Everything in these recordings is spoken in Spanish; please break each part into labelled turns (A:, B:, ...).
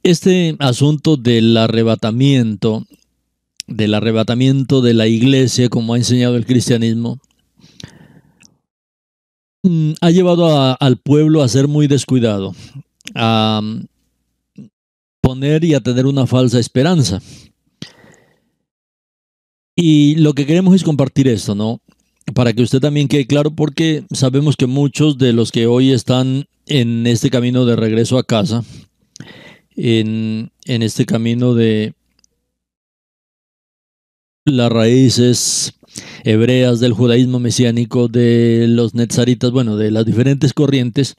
A: Este asunto del arrebatamiento de la iglesia, como ha enseñado el cristianismo, ha llevado al pueblo a ser muy descuidado, a poner y a tener una falsa esperanza. Y lo que queremos es compartir esto, ¿no? Para que usted también quede claro, porque sabemos que muchos de los que hoy están en este camino de regreso a casa, en este camino de las raíces hebreas del judaísmo mesiánico, de los netzaritas, bueno, de las diferentes corrientes,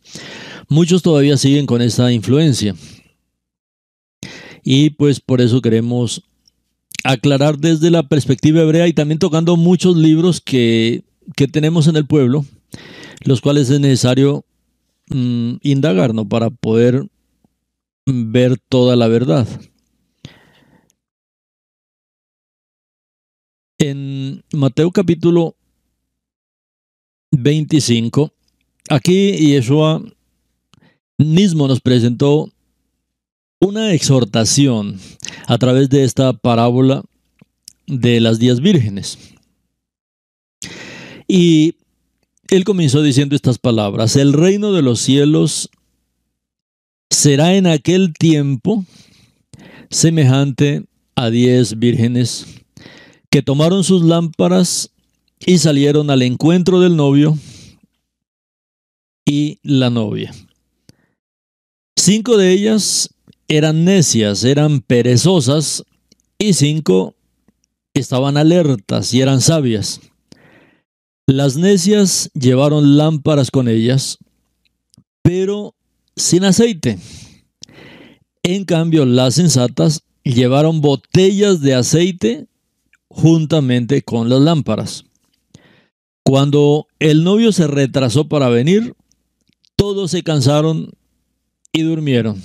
A: muchos todavía siguen con esta influencia. Y pues por eso queremos aclarar desde la perspectiva hebrea y también tocando muchos libros que tenemos en el pueblo, los cuales es necesario indagar, ¿no? Para poder ver toda la verdad. En Mateo capítulo 25, aquí Yeshua mismo nos presentó una exhortación a través de esta parábola de las 10 vírgenes. Y él comenzó diciendo estas palabras: el reino de los cielos será en aquel tiempo semejante a 10 vírgenes que tomaron sus lámparas y salieron al encuentro del novio y la novia. 5 de ellas eran necias, eran perezosas, y 5 estaban alertas y eran sabias. Las necias llevaron lámparas con ellas, pero sin aceite. En cambio, las sensatas llevaron botellas de aceite juntamente con las lámparas. Cuando el novio se retrasó para venir, todos se cansaron y durmieron.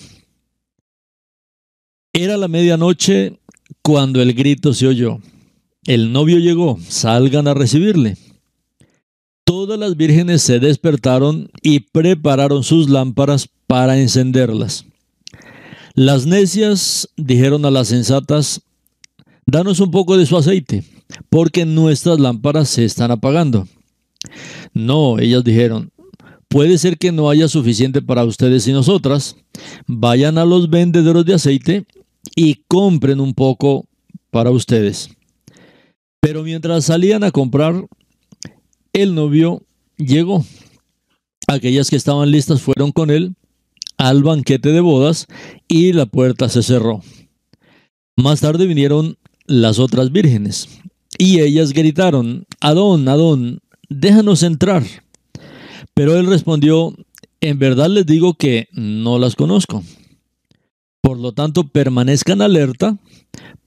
A: Era la medianoche cuando el grito se oyó: el novio llegó, salgan a recibirle. Todas las vírgenes se despertaron y prepararon sus lámparas para encenderlas. Las necias dijeron a las sensatas: danos un poco de su aceite, porque nuestras lámparas se están apagando. No, ellas dijeron: puede ser que no haya suficiente para ustedes y nosotras. Vayan a los vendedores de aceite y compren un poco para ustedes. Pero mientras salían a comprar, el novio llegó. Aquellas que estaban listas fueron con él al banquete de bodas y la puerta se cerró. Más tarde vinieron las otras vírgenes y ellas gritaron: Adón, Adón, déjanos entrar. Pero él respondió: en verdad les digo que no las conozco. Por lo tanto, permanezcan alerta,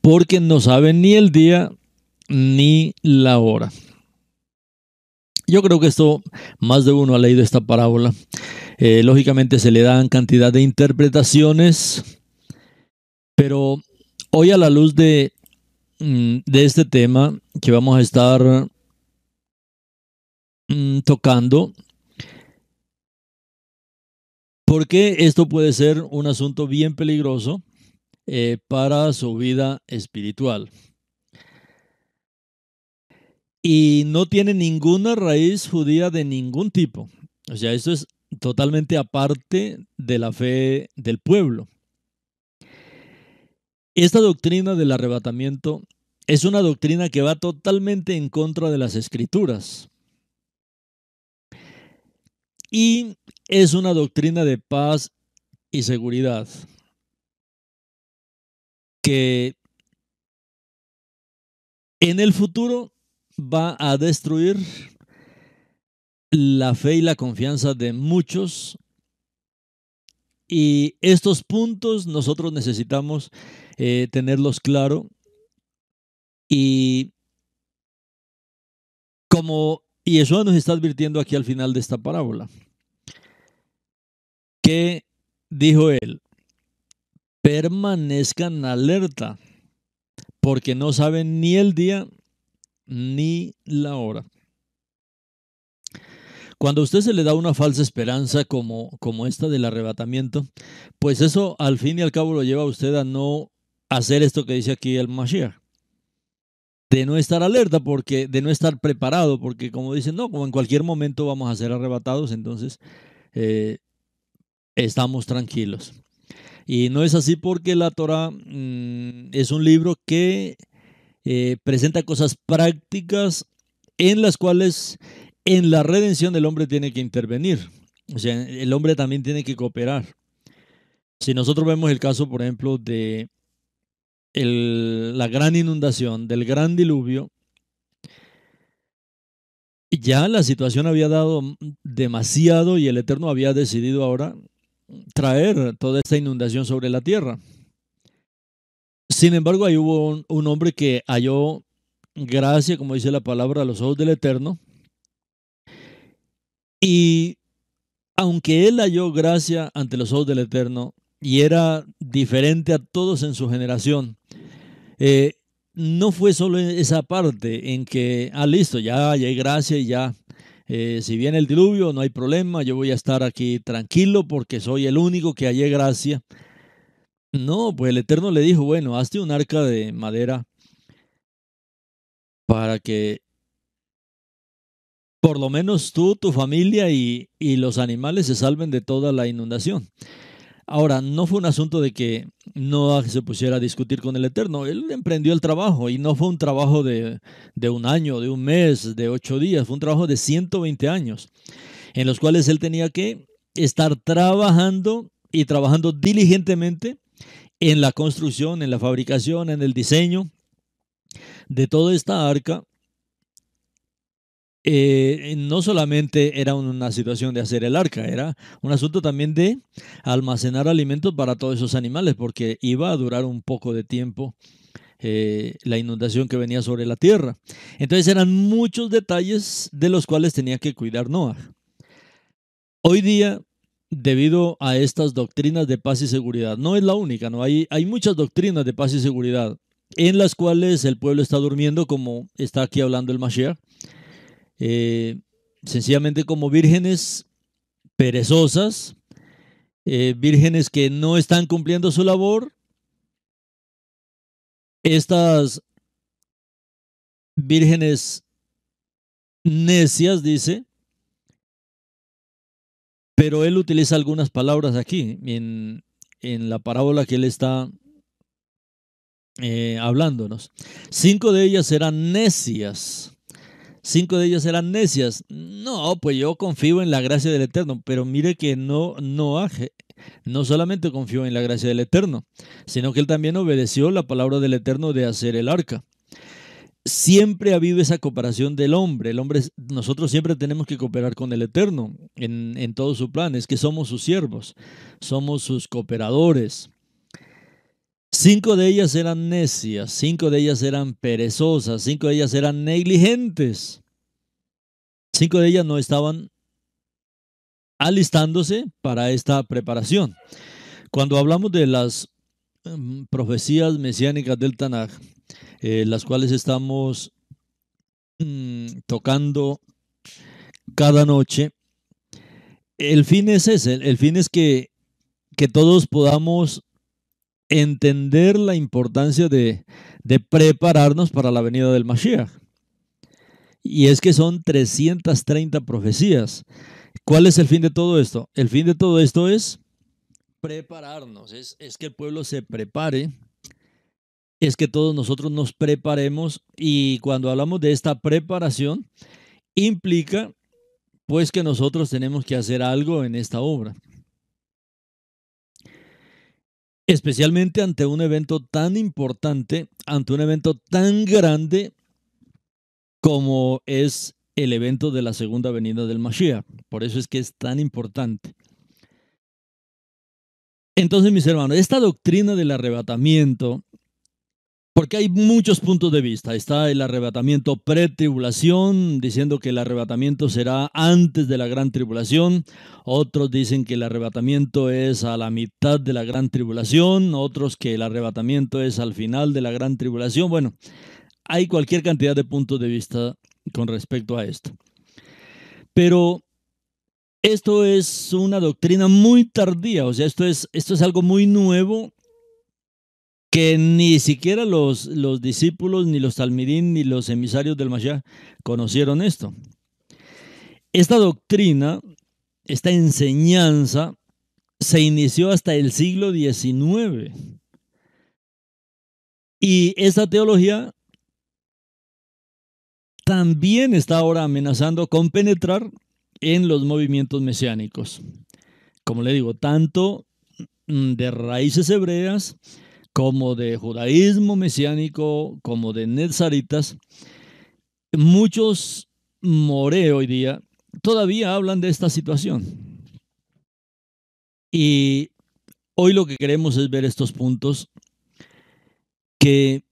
A: porque no saben ni el día ni la hora. Yo creo que esto, más de uno ha leído esta parábola. Lógicamente se le dan cantidad de interpretaciones, pero hoy, a la luz de este tema que vamos a estar tocando, porque esto puede ser un asunto bien peligroso para su vida espiritual. Y no tiene ninguna raíz judía de ningún tipo. O sea, esto es totalmente aparte de la fe del pueblo. Esta doctrina del arrebatamiento es una doctrina que va totalmente en contra de las Escrituras. Y es una doctrina de paz y seguridad que en el futuro va a destruir la fe y la confianza de muchos. Y estos puntos nosotros necesitamos tenerlos claro. Y como Yeshua nos está advirtiendo aquí al final de esta parábola, ¿qué dijo él? Permanezcan alerta, porque no saben ni el día ni la hora. Cuando a usted se le da una falsa esperanza como esta del arrebatamiento, pues eso al fin y al cabo lo lleva a usted a no hacer esto que dice aquí el Mashiach, de no estar alerta, de no estar preparado, porque como dicen, no, como en cualquier momento vamos a ser arrebatados, entonces eh, estamos tranquilos. Y no es así porque la Torah es un libro que presenta cosas prácticas en las cuales en la redención el hombre tiene que intervenir. O sea, el hombre también tiene que cooperar. Si nosotros vemos el caso, por ejemplo, de la gran inundación, del gran diluvio, ya la situación había dado demasiado y el Eterno había decidido ahora traer toda esta inundación sobre la tierra. Sin embargo, ahí hubo un hombre que halló gracia, como dice la palabra, a los ojos del Eterno. Y aunque él halló gracia ante los ojos del Eterno y era diferente a todos en su generación, eh, no fue solo esa parte en que, listo, ya hallé gracia y ya, si viene el diluvio, no hay problema, yo voy a estar aquí tranquilo porque soy el único que hallé gracia. No, pues el Eterno le dijo, bueno, hazte un arca de madera para que por lo menos tú, tu familia y los animales se salven de toda la inundación. Ahora, no fue un asunto de que Noah se pusiera a discutir con el Eterno. Él emprendió el trabajo y no fue un trabajo de un año, de un mes, de 8 días. Fue un trabajo de 120 años en los cuales él tenía que estar trabajando y trabajando diligentemente en la construcción, en la fabricación, en el diseño de toda esta arca. No solamente era una situación de hacer el arca, era un asunto también de almacenar alimentos para todos esos animales, porque iba a durar un poco de tiempo la inundación que venía sobre la tierra. Entonces eran muchos detalles de los cuales tenía que cuidar Noah. Hoy día, debido a estas doctrinas de paz y seguridad, no es la única, ¿no? Hay muchas doctrinas de paz y seguridad en las cuales el pueblo está durmiendo, como está aquí hablando el Mashiach. Sencillamente como vírgenes perezosas, vírgenes que no están cumpliendo su labor. Estas vírgenes necias, dice, pero él utiliza algunas palabras aquí en la parábola que él está hablándonos. 5 de ellas eran necias. 5 de ellas eran necias. No, pues yo confío en la gracia del Eterno, pero mire que no solamente confió en la gracia del Eterno, sino que él también obedeció la palabra del Eterno de hacer el arca. Siempre ha habido esa cooperación del hombre. Nosotros siempre tenemos que cooperar con el Eterno en todo su plan. Es que somos sus siervos, somos sus cooperadores. 5 de ellas eran necias, 5 de ellas eran perezosas, 5 de ellas eran negligentes. 5 de ellas no estaban alistándose para esta preparación. Cuando hablamos de las profecías mesiánicas del Tanaj, las cuales estamos tocando cada noche, el fin es ese, el fin es que todos podamos entender la importancia de prepararnos para la venida del Mashiach. Y es que son 330 profecías. ¿Cuál es el fin de todo esto? El fin de todo esto es prepararnos, es que el pueblo se prepare, es que todos nosotros nos preparemos, y cuando hablamos de esta preparación, implica pues que nosotros tenemos que hacer algo en esta obra. Especialmente ante un evento tan importante, ante un evento tan grande como es el evento de la segunda venida del Mashiach. Por eso es que es tan importante. Entonces, mis hermanos, esta doctrina del arrebatamiento, porque hay muchos puntos de vista. Está el arrebatamiento pretribulación, diciendo que el arrebatamiento será antes de la gran tribulación. Otros dicen que el arrebatamiento es a la mitad de la gran tribulación. Otros que el arrebatamiento es al final de la gran tribulación. Bueno, hay cualquier cantidad de puntos de vista con respecto a esto. Pero Esto es una doctrina muy tardía, o sea, esto es algo muy nuevo que ni siquiera los discípulos, ni los talmidín, ni los emisarios del Mashiach conocieron esto. Esta doctrina, esta enseñanza, se inició hasta el siglo XIX. Y esta teología también está ahora amenazando con penetrar en los movimientos mesiánicos. Como le digo, tanto de raíces hebreas como de judaísmo mesiánico, como de nezaritas, muchos more hoy día todavía hablan de esta situación. Y hoy lo que queremos es ver estos puntos que,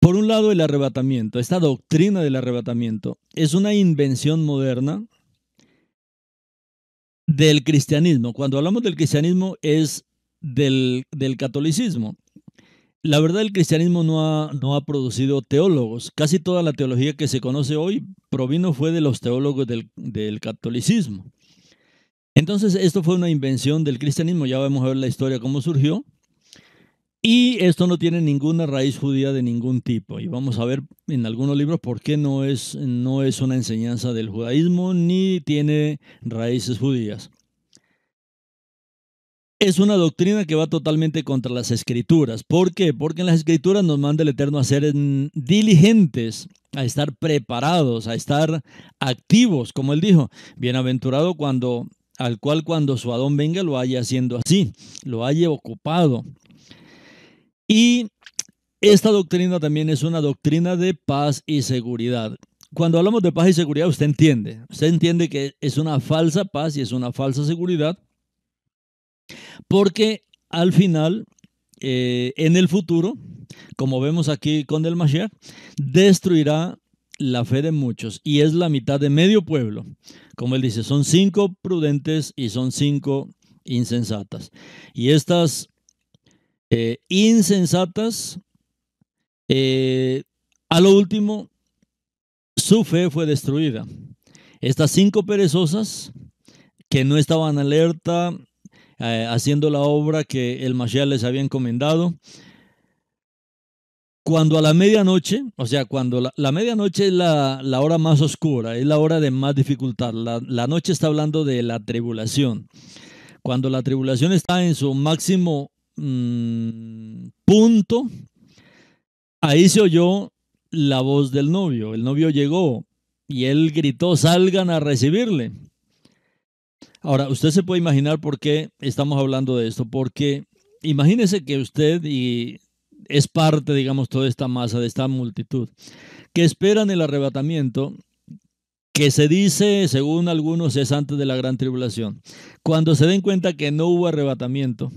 A: por un lado, el arrebatamiento, esta doctrina del arrebatamiento, es una invención moderna del cristianismo. Cuando hablamos del cristianismo es del catolicismo. La verdad, el cristianismo no ha producido teólogos. Casi toda la teología que se conoce hoy fue de los teólogos del catolicismo. Entonces, esto fue una invención del cristianismo. Ya vamos a ver la historia, cómo surgió. Y esto no tiene ninguna raíz judía de ningún tipo. Y vamos a ver en algunos libros por qué no es una enseñanza del judaísmo ni tiene raíces judías. Es una doctrina que va totalmente contra las escrituras. ¿Por qué? Porque en las escrituras nos manda el Eterno a ser diligentes, a estar preparados, a estar activos, como él dijo. Bienaventurado al cual cuando su Adón venga lo haya haciendo así, lo haya ocupado. Y esta doctrina también es una doctrina de paz y seguridad. Cuando hablamos de paz y seguridad, usted entiende que es una falsa paz y es una falsa seguridad, porque al final, en el futuro, como vemos aquí con el Mashiach, destruirá la fe de muchos y es la mitad de medio pueblo. Como él dice, son 5 prudentes y son 5 insensatas. Y estas insensatas, a lo último, su fe fue destruida. Estas 5 perezosas que no estaban alerta, haciendo la obra que el Mashiach les había encomendado, cuando a la medianoche, o sea, cuando la medianoche es la hora más oscura, es la hora de más dificultad. La noche está hablando de la tribulación. Cuando la tribulación está en su máximo punto, ahí se oyó la voz del novio. El novio llegó y él gritó, salgan a recibirle. Ahora, usted se puede imaginar por qué estamos hablando de esto, porque imagínese que usted es parte, digamos, toda esta masa, de esta multitud, que esperan el arrebatamiento, que se dice, según algunos, es antes de la gran tribulación. Cuando se den cuenta que no hubo arrebatamiento,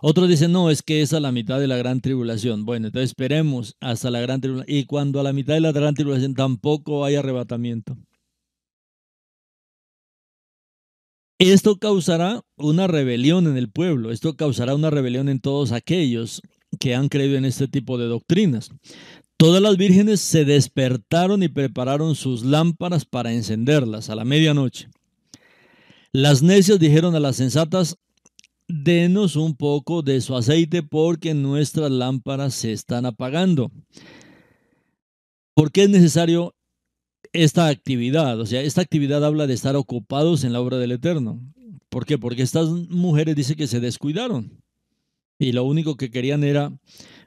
A: otros dicen, no, es que es a la mitad de la gran tribulación. Bueno, entonces esperemos hasta la gran tribulación. Y cuando a la mitad de la gran tribulación tampoco hay arrebatamiento. Esto causará una rebelión en el pueblo, esto causará una rebelión en todos aquellos que han creído en este tipo de doctrinas. Todas las vírgenes se despertaron y prepararon sus lámparas para encenderlas a la medianoche. Las necias dijeron a las sensatas, denos un poco de su aceite porque nuestras lámparas se están apagando. ¿Por qué es necesario esta actividad? O sea, esta actividad habla de estar ocupados en la obra del Eterno. ¿Por qué? Porque estas mujeres dicen que se descuidaron y lo único que querían era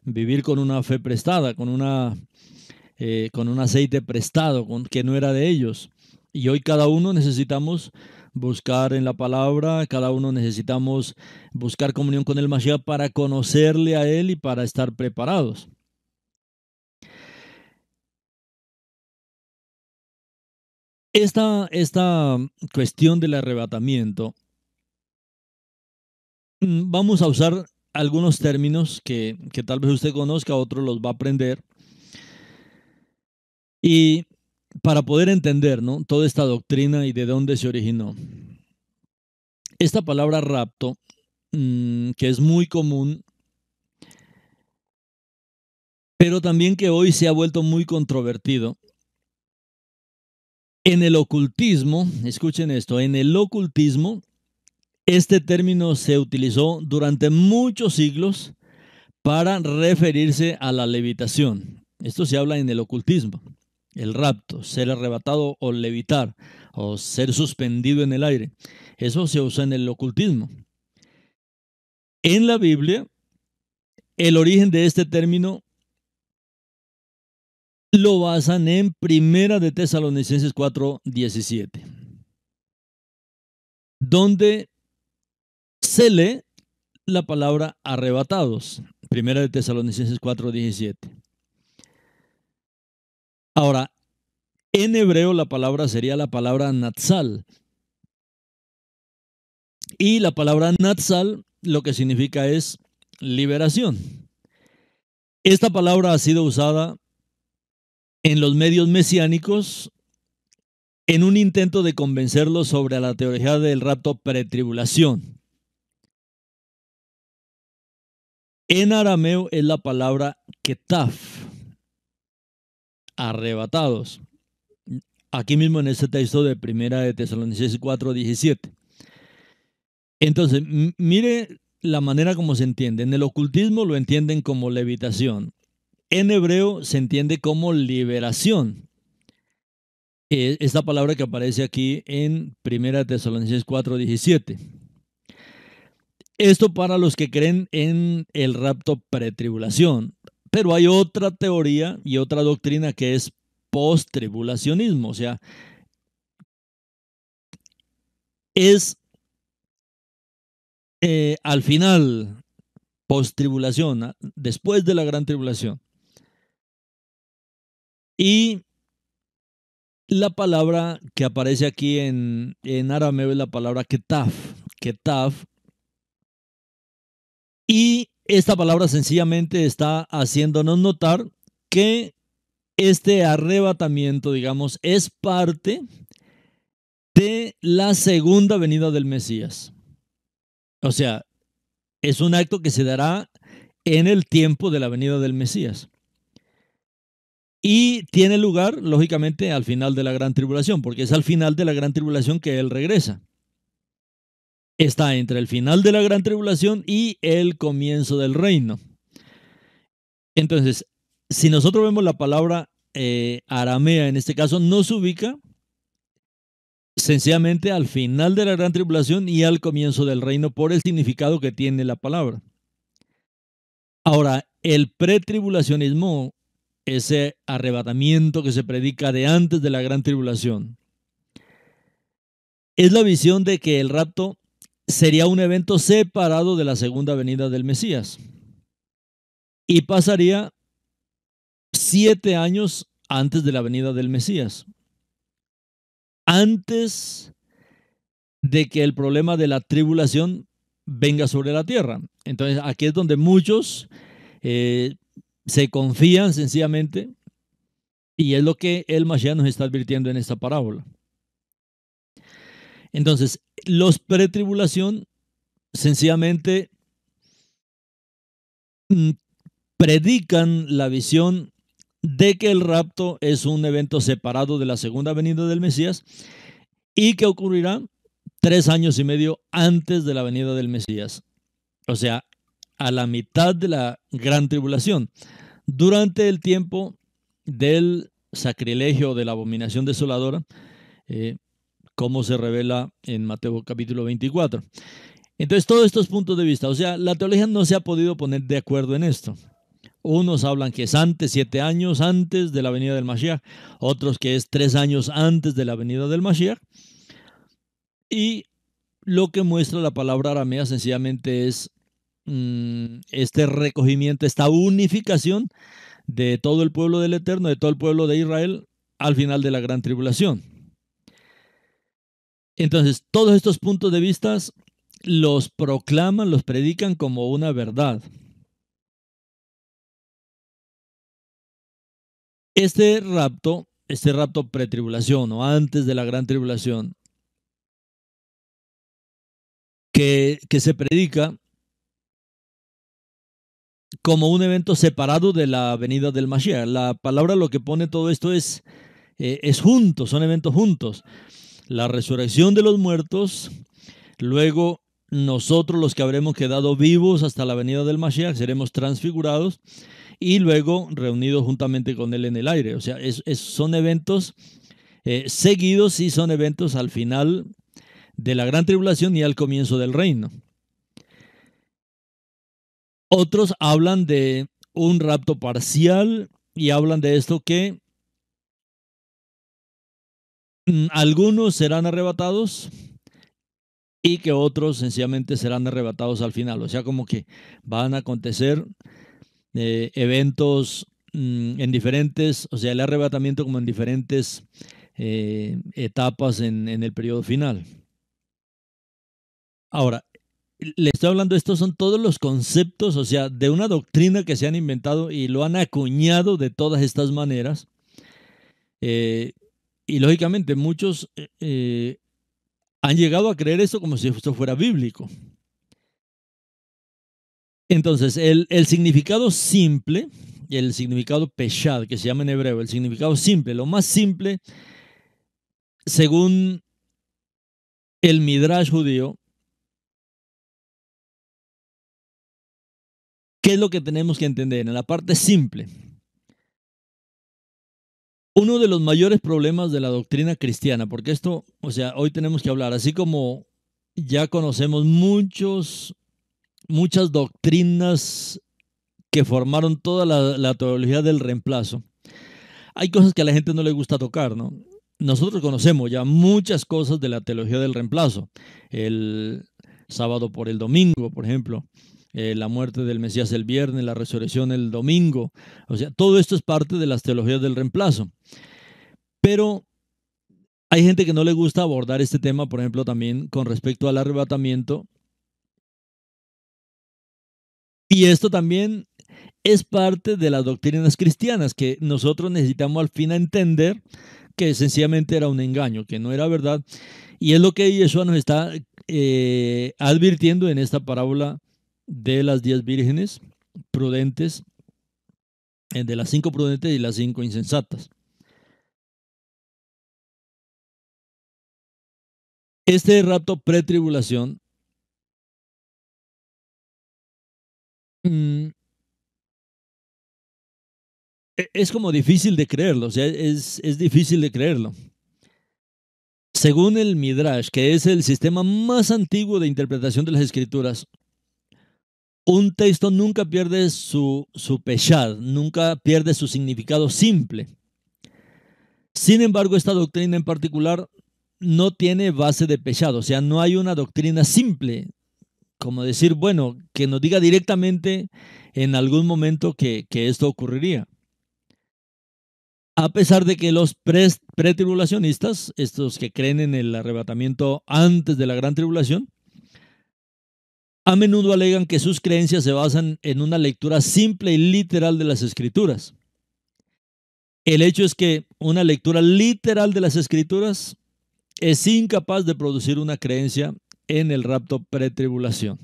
A: vivir con una fe prestada, con un aceite prestado, que no era de ellos. Y hoy cada uno necesitamos buscar en la palabra, cada uno necesitamos buscar comunión con el Mashiach para conocerle a él y para estar preparados. Esta cuestión del arrebatamiento, vamos a usar algunos términos que tal vez usted conozca, otro los va a aprender. Y para poder entender, ¿no?, toda esta doctrina y de dónde se originó. Esta palabra rapto, que es muy común, pero también que hoy se ha vuelto muy controvertido, En el ocultismo, escuchen esto, en el ocultismo, este término se utilizó durante muchos siglos para referirse a la levitación. Esto se habla en el ocultismo, el rapto, ser arrebatado o levitar, o ser suspendido en el aire. Eso se usa en el ocultismo. En la Biblia, el origen de este término lo basan en Primera de Tesalonicenses 4:17, donde se lee la palabra arrebatados. Primera de Tesalonicenses 4:17. Ahora, en hebreo la palabra sería la palabra natsal. Y la palabra natsal lo que significa es liberación. Esta palabra ha sido usada en los medios mesiánicos en un intento de convencerlos sobre la teología del rapto pretribulación. En arameo es la palabra ketaf, arrebatados. Aquí mismo en este texto de Primera de Tesalonicenses 4:17. Entonces, mire la manera como se entiende. En el ocultismo lo entienden como levitación. En hebreo se entiende como liberación. Esta palabra que aparece aquí en 1 Tesalonicenses 4:17. Esto para los que creen en el rapto pretribulación. Pero hay otra teoría y otra doctrina que es post-tribulacionismo. O sea, es al final, post-tribulación, después de la gran tribulación. Y la palabra que aparece aquí en arameo es la palabra ketaf. Ketaf. Y esta palabra sencillamente está haciéndonos notar que este arrebatamiento, digamos, es parte de la segunda venida del Mesías. O sea, es un acto que se dará en el tiempo de la venida del Mesías. Y tiene lugar, lógicamente, al final de la gran tribulación, porque es al final de la gran tribulación que Él regresa. Está entre el final de la gran tribulación y el comienzo del reino. Entonces, si nosotros vemos la palabra aramea, en este caso, nos ubica sencillamente al final de la gran tribulación y al comienzo del reino por el significado que tiene la palabra. Ahora, el pretribulacionismo, ese arrebatamiento que se predica de antes de la gran tribulación, es la visión de que el rapto sería un evento separado de la segunda venida del Mesías y pasaría 7 años antes de la venida del Mesías, antes de que el problema de la tribulación venga sobre la tierra. Entonces aquí es donde muchos se confían sencillamente, y es lo que el Mashiach nos está advirtiendo en esta parábola. Entonces, los pretribulación sencillamente predican la visión de que el rapto es un evento separado de la segunda venida del Mesías y que ocurrirá 3 años y medio antes de la venida del Mesías. O sea, a la mitad de la gran tribulación, durante el tiempo del sacrilegio, de la abominación desoladora, como se revela en Mateo capítulo 24. Entonces, todos estos puntos de vista, o sea, la teología no se ha podido poner de acuerdo en esto. Unos hablan que es antes, 7 años antes de la venida del Mashiach, otros que es 3 años antes de la venida del Mashiach. Y lo que muestra la palabra aramea sencillamente es este recogimiento, esta unificación de todo el pueblo del Eterno, de todo el pueblo de Israel al final de la gran tribulación. Entonces, todos estos puntos de vista los proclaman, los predican como una verdad. Este rapto pretribulación o antes de la gran tribulación, que se predica como un evento separado de la venida del Mashiach. La palabra lo que pone todo esto es es juntos, son eventos juntos. La resurrección de los muertos, luego nosotros los que habremos quedado vivos hasta la venida del Mashiach seremos transfigurados y luego reunidos juntamente con él en el aire. O sea, son eventos seguidos y son eventos al final de la gran tribulación y al comienzo del reino. Otros hablan de un rapto parcial y hablan de esto que algunos serán arrebatados y que otros sencillamente serán arrebatados al final. O sea, como que van a acontecer eventos en diferentes, o sea, el arrebatamiento como en diferentes etapas en el periodo final. Ahora, le estoy hablando, estos son todos los conceptos, o sea, de una doctrina que se han inventado y lo han acuñado de todas estas maneras. Y lógicamente muchos han llegado a creer esto como si esto fuera bíblico. Entonces, el significado simple, el significado peshad, que se llama en hebreo, el significado simple, lo más simple, según el Midrash judío, ¿qué es lo que tenemos que entender? En la parte simple, uno de los mayores problemas de la doctrina cristiana, porque esto, o sea, hoy tenemos que hablar, así como ya conocemos muchas doctrinas que formaron toda la teología del reemplazo, hay cosas que a la gente no le gusta tocar, ¿no? Nosotros conocemos ya muchas cosas de la teología del reemplazo. El sábado por el domingo, por ejemplo. La muerte del Mesías el viernes, la resurrección el domingo. O sea, todo esto es parte de las teologías del reemplazo. Pero hay gente que no le gusta abordar este tema, por ejemplo, también con respecto al arrebatamiento. Y esto también es parte de las doctrinas cristianas que nosotros necesitamos al fin entender que sencillamente era un engaño, que no era verdad. Y es lo que Yeshua nos está advirtiendo en esta parábola de las 10 vírgenes prudentes, de las 5 prudentes y las 5 insensatas. Este rapto pretribulación es como difícil de creerlo, o sea, es difícil de creerlo. Según el Midrash, que es el sistema más antiguo de interpretación de las escrituras, un texto nunca pierde su peshad, nunca pierde su significado simple. Sin embargo, esta doctrina en particular no tiene base de peshad, o sea, no hay una doctrina simple, como decir, bueno, que nos diga directamente en algún momento que esto ocurriría. A pesar de que los pretribulacionistas, estos que creen en el arrebatamiento antes de la gran tribulación, a menudo alegan que sus creencias se basan en una lectura simple y literal de las escrituras. El hecho es que una lectura literal de las escrituras es incapaz de producir una creencia en el rapto pretribulación.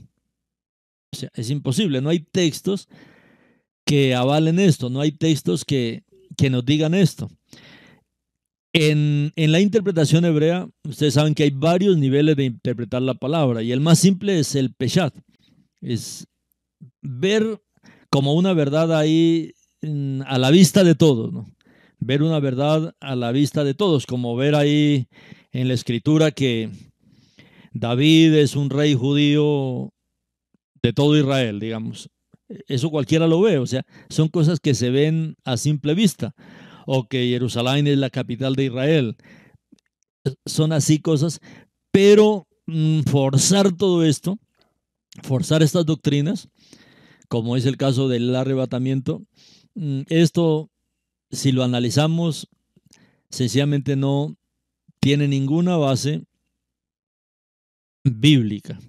A: O sea, es imposible, no hay textos que avalen esto, no hay textos que nos digan esto. En la interpretación hebrea, ustedes saben que hay varios niveles de interpretar la palabra y el más simple es el peshat, es ver como una verdad ahí a la vista de todos, ¿no? Ver una verdad a la vista de todos, como ver ahí en la escritura que David es un rey judío de todo Israel, digamos. Eso cualquiera lo ve, o sea, son cosas que se ven a simple vista. O que Jerusalén es la capital de Israel. Son así cosas, pero forzar todo esto, forzar estas doctrinas, como es el caso del arrebatamiento, esto, si lo analizamos, sencillamente no tiene ninguna base bíblica.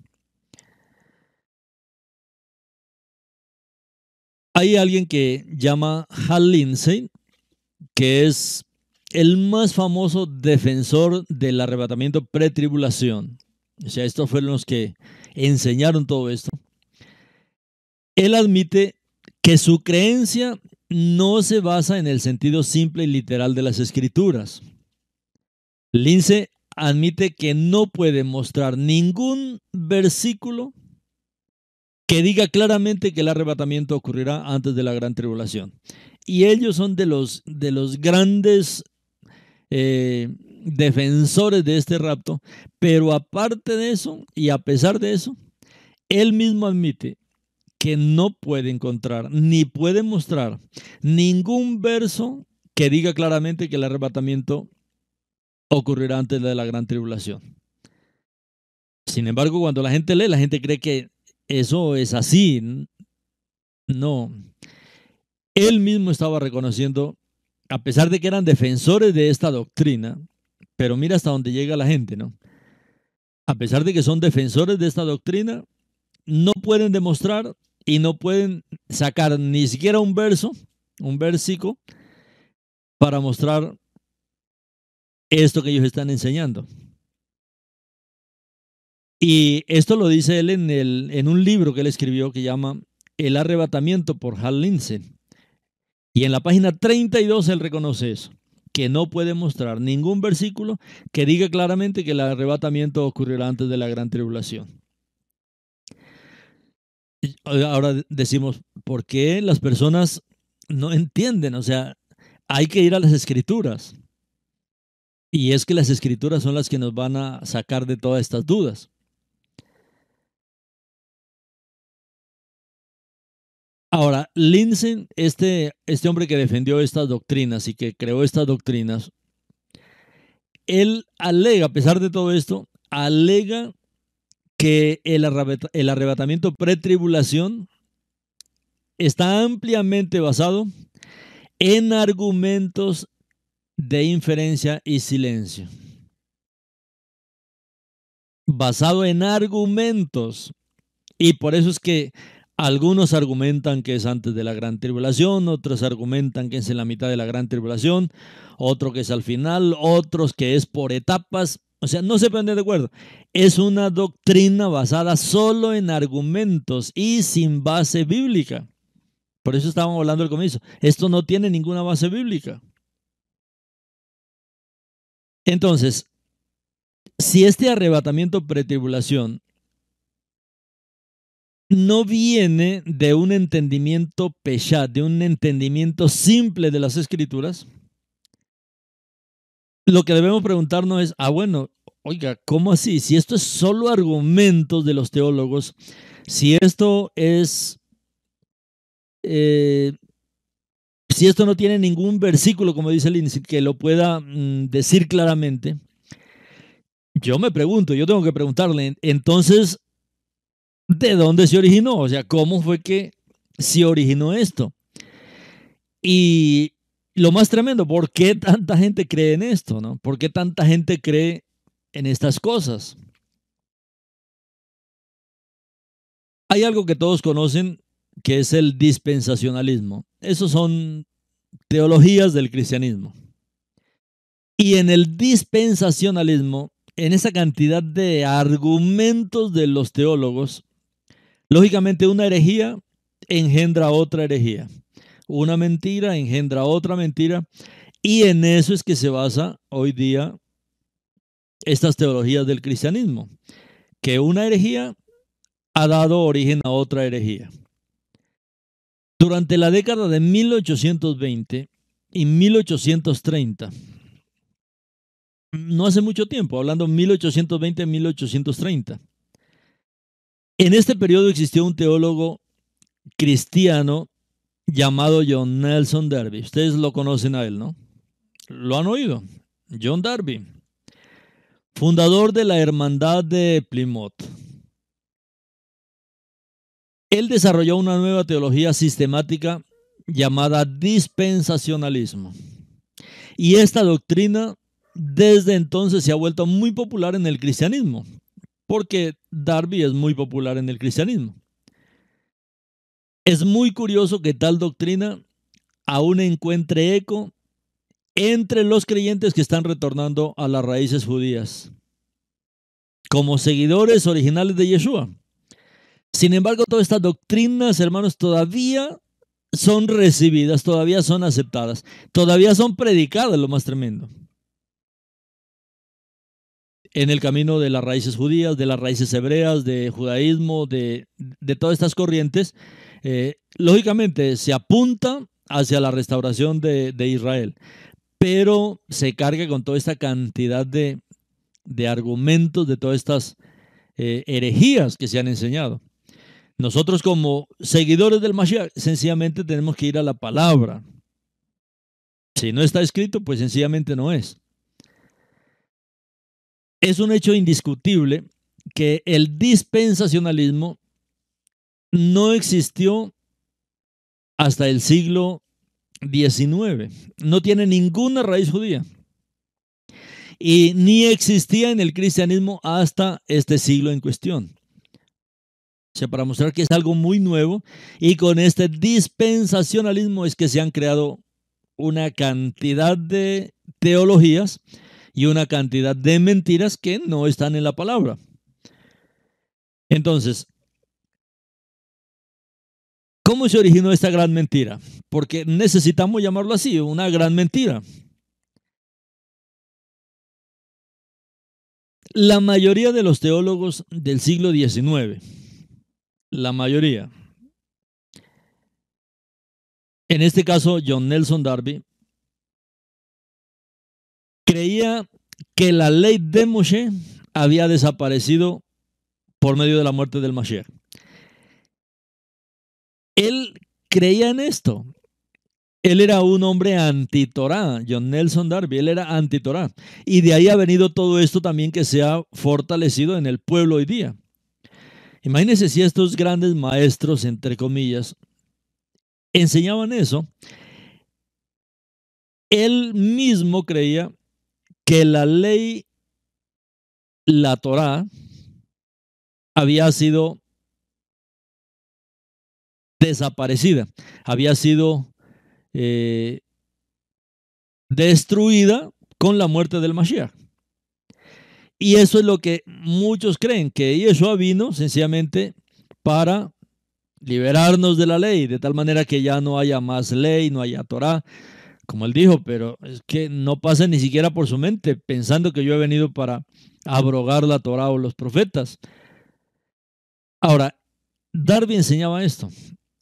A: Hay alguien que llama Hal Lindsey, que es el más famoso defensor del arrebatamiento pretribulación. O sea, estos fueron los que enseñaron todo esto. Él admite que su creencia no se basa en el sentido simple y literal de las Escrituras. Lindsay admite que no puede mostrar ningún versículo que diga claramente que el arrebatamiento ocurrirá antes de la gran tribulación. Y ellos son de los grandes defensores de este rapto, pero aparte de eso, y a pesar de eso, él mismo admite que no puede encontrar ni puede mostrar ningún verso que diga claramente que el arrebatamiento ocurrirá antes de la gran tribulación. Sin embargo, cuando la gente lee, la gente cree que eso es así. No. Él mismo estaba reconociendo, a pesar de que eran defensores de esta doctrina, pero mira hasta dónde llega la gente, ¿no? A pesar de que son defensores de esta doctrina, no pueden demostrar y no pueden sacar ni siquiera un verso, un versículo, para mostrar esto que ellos están enseñando. Y esto lo dice él en un libro que él escribió que llama El arrebatamiento por Hal Lindsey. Y en la página 32 él reconoce eso, que no puede mostrar ningún versículo que diga claramente que el arrebatamiento ocurrirá antes de la gran tribulación. Ahora decimos, ¿por qué las personas no entienden? O sea, hay que ir a las Escrituras. Y es que las Escrituras son las que nos van a sacar de todas estas dudas. Ahora, Lindsey, este hombre que defendió estas doctrinas y que creó estas doctrinas, él alega, a pesar de todo esto, alega que el arrebatamiento pretribulación está ampliamente basado en argumentos de inferencia y silencio. Basado en argumentos. Y por eso es que algunos argumentan que es antes de la gran tribulación, otros argumentan que es en la mitad de la gran tribulación, otro que es al final, otros que es por etapas. O sea, no se ponen de acuerdo. Es una doctrina basada solo en argumentos y sin base bíblica. Por eso estábamos hablando al comienzo. Esto no tiene ninguna base bíblica. Entonces, si este arrebatamiento pretribulación no viene de un entendimiento peshat, de un entendimiento simple de las Escrituras, lo que debemos preguntarnos es, bueno, oiga, ¿cómo así? Si esto es solo argumentos de los teólogos, si esto es, si esto no tiene ningún versículo, como dice Lindsey, que lo pueda decir claramente, yo me pregunto, yo tengo que preguntarle, entonces, ¿de dónde se originó? O sea, ¿cómo fue que se originó esto? Y lo más tremendo, ¿por qué tanta gente cree en esto, no? ¿Por qué tanta gente cree en estas cosas? Hay algo que todos conocen que es el dispensacionalismo. Esos son teologías del cristianismo. Y en el dispensacionalismo, en esa cantidad de argumentos de los teólogos, lógicamente una herejía engendra otra herejía. Una mentira engendra otra mentira. Y en eso es que se basa hoy día estas teologías del cristianismo. Que una herejía ha dado origen a otra herejía. Durante la década de 1820 y 1830, no hace mucho tiempo, hablando 1820-1830, en este periodo existió un teólogo cristiano llamado John Nelson Darby. Ustedes lo conocen a él, ¿no? Lo han oído. John Darby, fundador de la Hermandad de Plymouth. Él desarrolló una nueva teología sistemática llamada dispensacionalismo. Y esta doctrina desde entonces se ha vuelto muy popular en el cristianismo, porque Darby es muy popular en el cristianismo. Es muy curioso que tal doctrina aún encuentre eco entre los creyentes que están retornando a las raíces judías, como seguidores originales de Yeshua. Sin embargo, todas estas doctrinas, hermanos, todavía son recibidas, todavía son aceptadas, todavía son predicadas, lo más tremendo. En el camino de las raíces judías, de las raíces hebreas, de judaísmo, de todas estas corrientes, lógicamente se apunta hacia la restauración de Israel, pero se carga con toda esta cantidad de argumentos, de todas estas herejías que se han enseñado. Nosotros como seguidores del Mashiach sencillamente tenemos que ir a la palabra. Si no está escrito, pues sencillamente no es. Es un hecho indiscutible que el dispensacionalismo no existió hasta el siglo XIX. No tiene ninguna raíz judía. Y ni existía en el cristianismo hasta este siglo en cuestión. O sea, para mostrar que es algo muy nuevo, y con este dispensacionalismo es que se han creado una cantidad de teologías y una cantidad de mentiras que no están en la palabra. Entonces, ¿cómo se originó esta gran mentira? Porque necesitamos llamarlo así, una gran mentira. La mayoría de los teólogos del siglo XIX, la mayoría, en este caso John Nelson Darby, creía que la ley de Moshe había desaparecido por medio de la muerte del Mashiach. Él creía en esto. Él era un hombre anti-Torá, John Nelson Darby, él era anti-Torá. Y de ahí ha venido todo esto también que se ha fortalecido en el pueblo hoy día. Imagínense si estos grandes maestros, entre comillas, enseñaban eso. Él mismo creía que la ley, la Torá, había sido desaparecida, había sido destruida con la muerte del Mashiach. Y eso es lo que muchos creen, que Yeshua vino sencillamente para liberarnos de la ley, de tal manera que ya no haya más ley, no haya Torá, como él dijo, pero es que no pasa ni siquiera por su mente, pensando que yo he venido para abrogar la Torá o los profetas. Ahora, Darby enseñaba esto.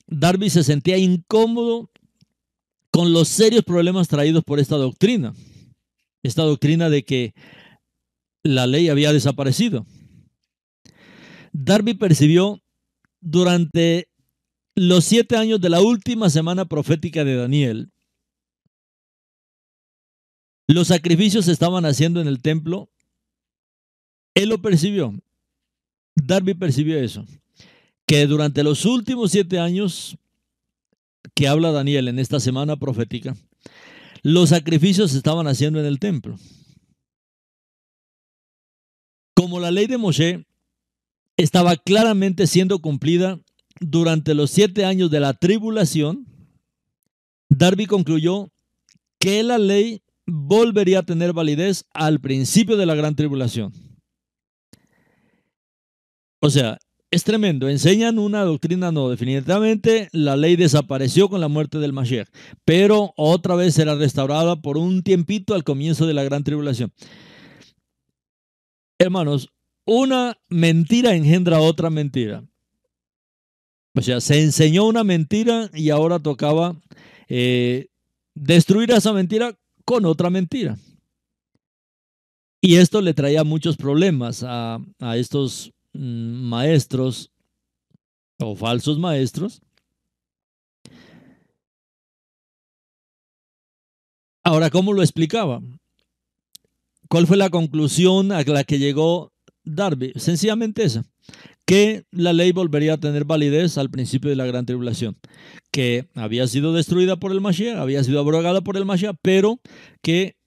A: Darby se sentía incómodo con los serios problemas traídos por esta doctrina de que la ley había desaparecido. Darby percibió durante los 7 años de la última semana profética de Daniel, los sacrificios se estaban haciendo en el templo. Él lo percibió. Darby percibió eso, que durante los últimos 7 años que habla Daniel en esta semana profética, los sacrificios se estaban haciendo en el templo. Como la ley de Moshe estaba claramente siendo cumplida durante los 7 años de la tribulación, Darby concluyó que la ley volvería a tener validez al principio de la gran tribulación. O sea, es tremendo. Enseñan una doctrina, no, definitivamente la ley desapareció con la muerte del Mashiach, pero otra vez será restaurada por un tiempito al comienzo de la gran tribulación. Hermanos, una mentira engendra otra mentira. O sea, se enseñó una mentira y ahora tocaba destruir esa mentira con otra mentira. Y esto le traía muchos problemas a estos maestros o falsos maestros. Ahora, ¿cómo lo explicaba? ¿Cuál fue la conclusión a la que llegó Darby? Sencillamente esa, que la ley volvería a tener validez al principio de la gran tribulación, que había sido destruida por el Mashiach, había sido abrogada por el Mashiach, pero que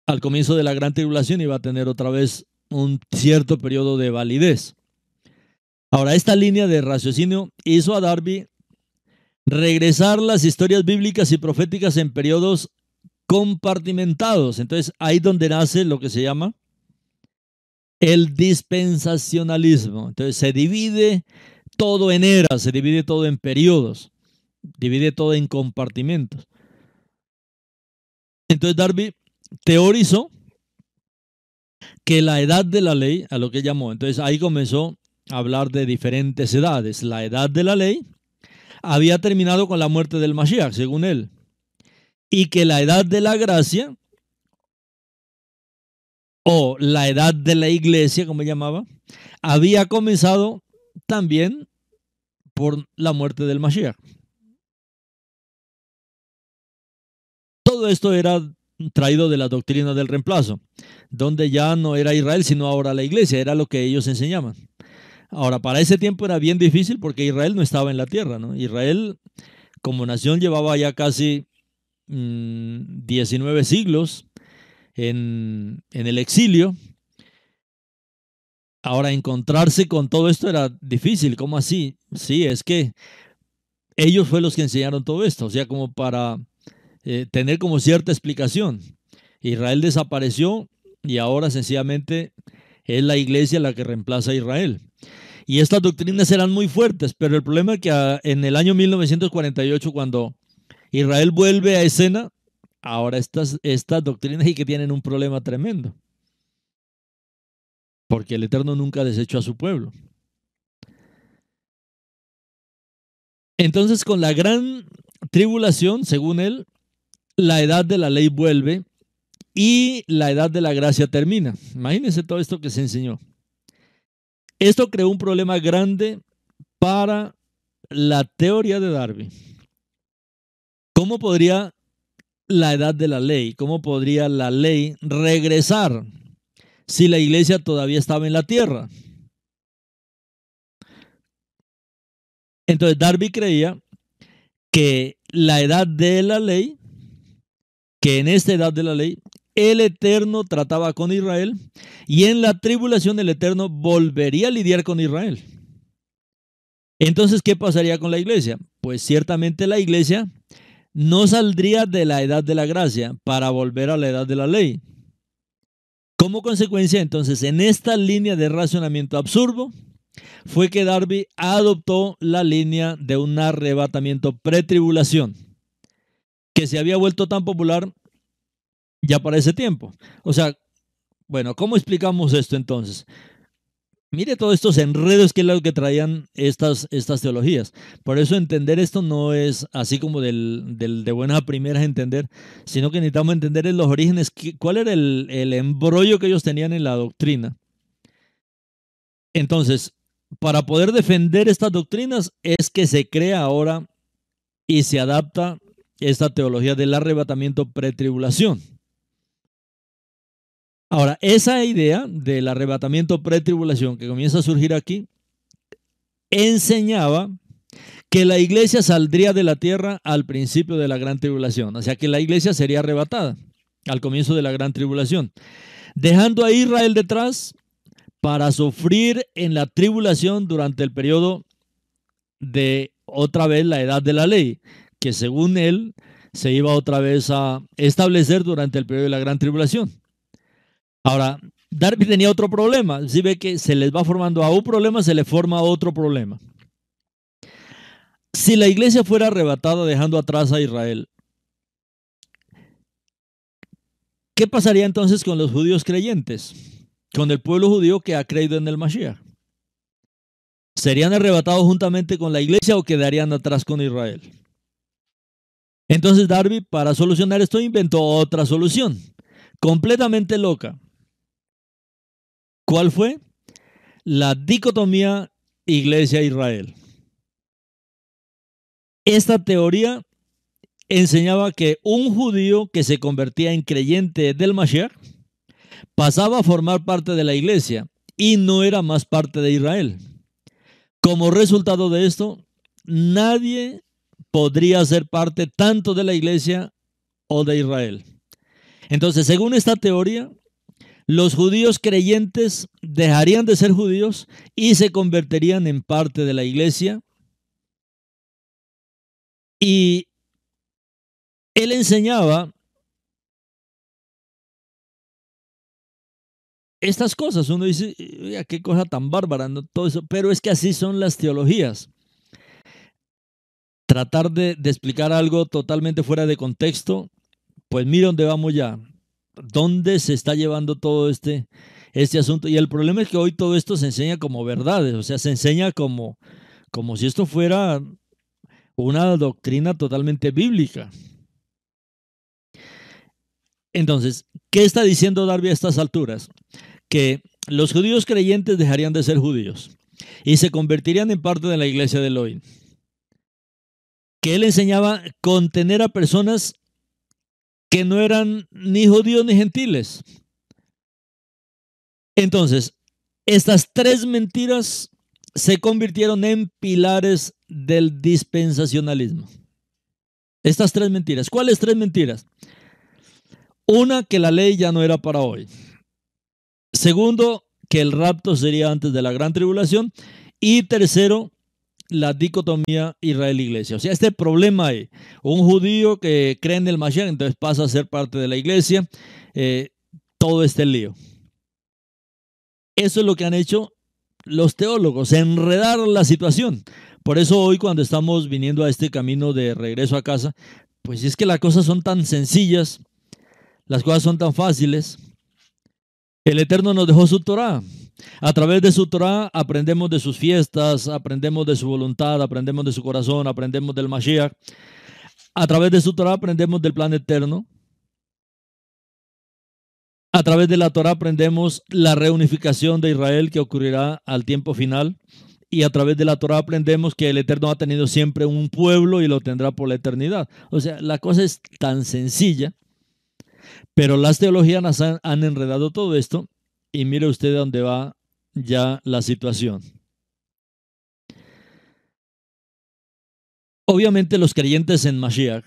A: al comienzo de la gran tribulación iba a tener otra vez un cierto periodo de validez. Ahora, esta línea de raciocinio hizo a Darby regresar las historias bíblicas y proféticas en periodos compartimentados. Entonces, ahí donde nace lo que se llama el dispensacionalismo. Entonces, se divide todo en eras, se divide todo en periodos. divide todo en compartimentos. Entonces Darby teorizó que la edad de la ley, a lo que llamó, entonces ahí comenzó a hablar de diferentes edades. La edad de la ley había terminado con la muerte del Mashiach, según él, y que la edad de la gracia, o la edad de la iglesia, como llamaba, había comenzado también por la muerte del Mashiach. Todo esto era traído de la doctrina del reemplazo, donde ya no era Israel, sino ahora la iglesia, era lo que ellos enseñaban. Ahora, para ese tiempo era bien difícil porque Israel no estaba en la tierra, ¿no? Israel, como nación, llevaba ya casi 19 siglos en el exilio. Ahora, encontrarse con todo esto era difícil. ¿Cómo así? Sí, es que ellos fueron los que enseñaron todo esto, o sea, como para tener como cierta explicación. Israel desapareció y ahora sencillamente es la iglesia la que reemplaza a Israel. Y estas doctrinas eran muy fuertes, pero el problema es que en el año 1948, cuando Israel vuelve a escena, ahora estas doctrinas y que tienen un problema tremendo. Porque el Eterno nunca desechó a su pueblo. Entonces, con la gran tribulación, según él, la edad de la ley vuelve y la edad de la gracia termina. Imagínense todo esto que se enseñó. Esto creó un problema grande para la teoría de Darby. ¿Cómo podría la edad de la ley, cómo podría la ley regresar si la iglesia todavía estaba en la tierra? Entonces Darby creía que la edad de la ley, que en esta edad de la ley, el Eterno trataba con Israel y en la tribulación el Eterno volvería a lidiar con Israel. Entonces, ¿qué pasaría con la iglesia? Pues ciertamente la iglesia no saldría de la edad de la gracia para volver a la edad de la ley. Como consecuencia, entonces, en esta línea de razonamiento absurdo, fue que Darby adoptó la línea de un arrebatamiento pretribulación, que se había vuelto tan popular ya para ese tiempo. O sea, bueno, ¿cómo explicamos esto entonces? Mire todos estos enredos que es lo que traían estas teologías. Por eso entender esto no es así como de buenas primeras entender, sino que necesitamos entender los orígenes, cuál era el embrollo que ellos tenían en la doctrina. Entonces, para poder defender estas doctrinas es que se crea ahora y se adapta esta teología del arrebatamiento pretribulación. Ahora, esa idea del arrebatamiento pretribulación que comienza a surgir aquí, enseñaba que la iglesia saldría de la tierra al principio de la gran tribulación, o sea que la iglesia sería arrebatada al comienzo de la gran tribulación, dejando a Israel detrás para sufrir en la tribulación durante el periodo de otra vez la edad de la ley, que según él se iba otra vez a establecer durante el periodo de la gran tribulación. Ahora, Darby tenía otro problema. Si ve que se les va formando a un problema, se le forma otro problema. Si la iglesia fuera arrebatada dejando atrás a Israel, ¿qué pasaría entonces con los judíos creyentes? Con el pueblo judío que ha creído en el Mashiach. ¿Serían arrebatados juntamente con la iglesia o quedarían atrás con Israel? Entonces Darby, para solucionar esto, inventó otra solución, completamente loca. ¿Cuál fue? La dicotomía iglesia-Israel. Esta teoría enseñaba que un judío que se convertía en creyente del Mashiach pasaba a formar parte de la iglesia y no era más parte de Israel. Como resultado de esto, nadie podría ser parte tanto de la iglesia o de Israel. Entonces, según esta teoría, los judíos creyentes dejarían de ser judíos y se convertirían en parte de la iglesia. Y él enseñaba estas cosas. Uno dice, qué cosa tan bárbara, ¿no? Todo eso. Pero es que así son las teologías. tratar de explicar algo totalmente fuera de contexto, pues mira dónde vamos ya, dónde se está llevando todo este asunto. Y el problema es que hoy todo esto se enseña como verdades, o sea, se enseña como si esto fuera una doctrina totalmente bíblica. Entonces, ¿qué está diciendo Darby a estas alturas? Que los judíos creyentes dejarían de ser judíos y se convertirían en parte de la iglesia de Elohim. Que él enseñaba contener a personas que no eran ni judíos ni gentiles. Entonces, estas tres mentiras se convirtieron en pilares del dispensacionalismo. Estas tres mentiras. ¿Cuáles tres mentiras? Una, que la ley ya no era para hoy. Segundo, que el rapto sería antes de la gran tribulación. Y tercero, la dicotomía Israel-Iglesia. O sea, este problema hay. Un judío que cree en el Mashiach, entonces pasa a ser parte de la iglesia. Todo este lío. Eso es lo que han hecho los teólogos, enredar la situación. Por eso hoy, cuando estamos viniendo a este camino de regreso a casa, pues es que las cosas son tan sencillas, las cosas son tan fáciles. El Eterno nos dejó su Torah. A través de su Torah aprendemos de sus fiestas, aprendemos de su voluntad, aprendemos de su corazón, aprendemos del Mashiach. A través de su Torah aprendemos del plan eterno. A través de la Torah aprendemos la reunificación de Israel que ocurrirá al tiempo final. Y a través de la Torah aprendemos que el Eterno ha tenido siempre un pueblo y lo tendrá por la eternidad. O sea, la cosa es tan sencilla, pero las teologías han enredado todo esto. Y mire usted dónde va ya la situación. Obviamente los creyentes en Mashiach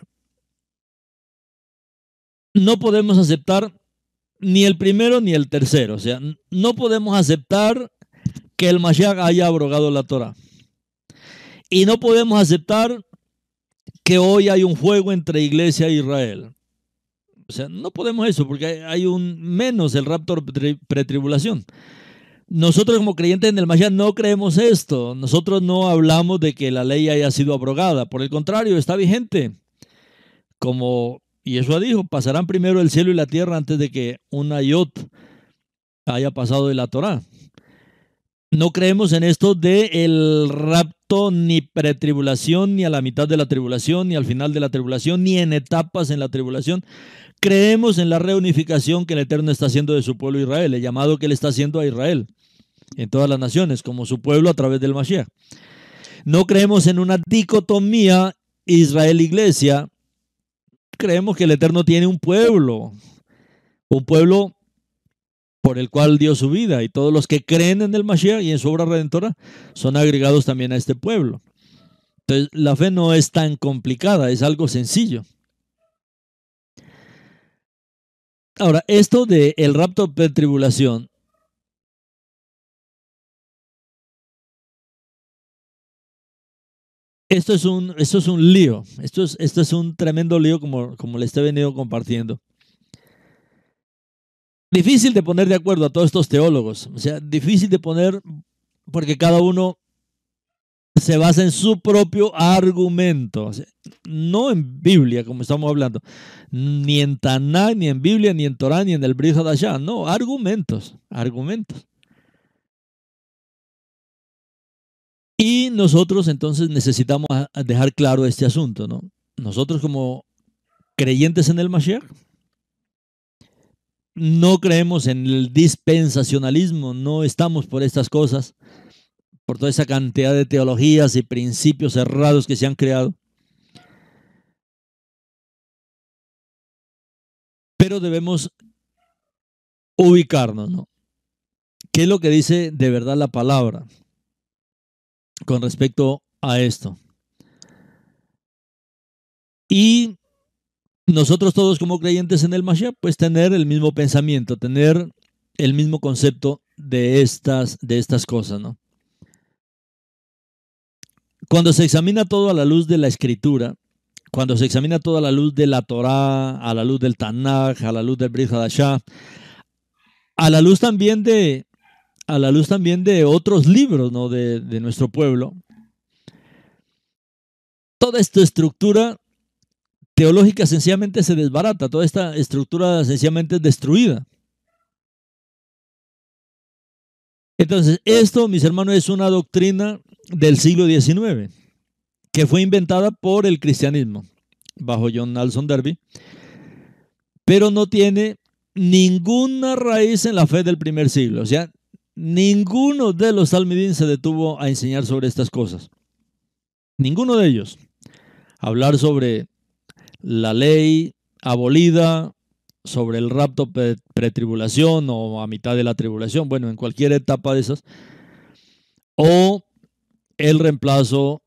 A: no podemos aceptar ni el primero ni el tercero. O sea, no podemos aceptar que el Mashiach haya abrogado la Torah. Y no podemos aceptar que hoy hay un fuego entre iglesia e Israel. O sea, no podemos eso porque hay un menos el rapto pretribulación. Nosotros como creyentes en el Mashiach no creemos esto. Nosotros no hablamos de que la ley haya sido abrogada. Por el contrario, está vigente. Como Yeshua dijo, pasarán primero el cielo y la tierra antes de que una yot haya pasado de la Torah. No creemos en esto de el rapto ni pretribulación, ni a la mitad de la tribulación, ni al final de la tribulación, ni en etapas en la tribulación. Creemos en la reunificación que el Eterno está haciendo de su pueblo Israel, el llamado que él está haciendo a Israel en todas las naciones, como su pueblo a través del Mashiach. No creemos en una dicotomía Israel-Iglesia. Creemos que el Eterno tiene un pueblo por el cual dio su vida, y todos los que creen en el Mashiach y en su obra redentora son agregados también a este pueblo. Entonces, la fe no es tan complicada, es algo sencillo. Ahora, esto de el rapto pretribulación, esto es un lío, esto es un tremendo lío como les he venido compartiendo. Difícil de poner de acuerdo a todos estos teólogos, o sea, difícil de poner porque cada uno se basa en su propio argumento, o sea, no en Biblia, como estamos hablando, ni en Tanakh, ni en Biblia, ni en Torah, ni en el Brit Hadashah, no, argumentos. Y nosotros entonces necesitamos dejar claro este asunto, ¿no? Nosotros como creyentes en el Mashiach no creemos en el dispensacionalismo, no estamos por estas cosas, por toda esa cantidad de teologías y principios errados que se han creado. Pero debemos ubicarnos, ¿no? ¿Qué es lo que dice de verdad la palabra con respecto a esto? Y nosotros todos como creyentes en el Mashiach, pues tener el mismo pensamiento, tener el mismo concepto de estas cosas, ¿no? Cuando se examina todo a la luz de la Escritura, cuando se examina todo a la luz de la Torá, a la luz del Tanakh, a la luz del Brit Hadashah, a la luz también de otros libros, ¿no? de nuestro pueblo, toda esta estructura teológica sencillamente se desbarata, toda esta estructura sencillamente es destruida. Entonces, esto, mis hermanos, es una doctrina del siglo XIX, que fue inventada por el cristianismo, bajo John Nelson Darby, pero no tiene ninguna raíz en la fe del primer siglo. O sea, ninguno de los talmidín se detuvo a enseñar sobre estas cosas. Ninguno de ellos. Hablar sobre la ley abolida, sobre el rapto pretribulación o a mitad de la tribulación, bueno, en cualquier etapa de esas, o el reemplazo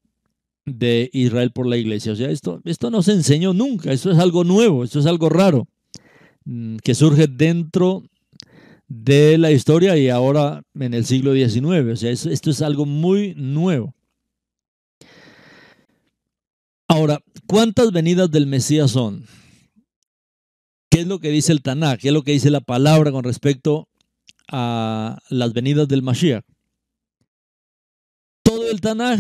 A: de Israel por la iglesia. O sea, esto no se enseñó nunca, esto es algo nuevo, esto es algo raro, que surge dentro de la historia y ahora en el siglo XIX. O sea, esto es algo muy nuevo. Ahora, ¿cuántas venidas del Mesías son? ¿Qué es lo que dice el Tanaj? ¿Qué es lo que dice la palabra con respecto a las venidas del Mashiach? Todo el Tanaj,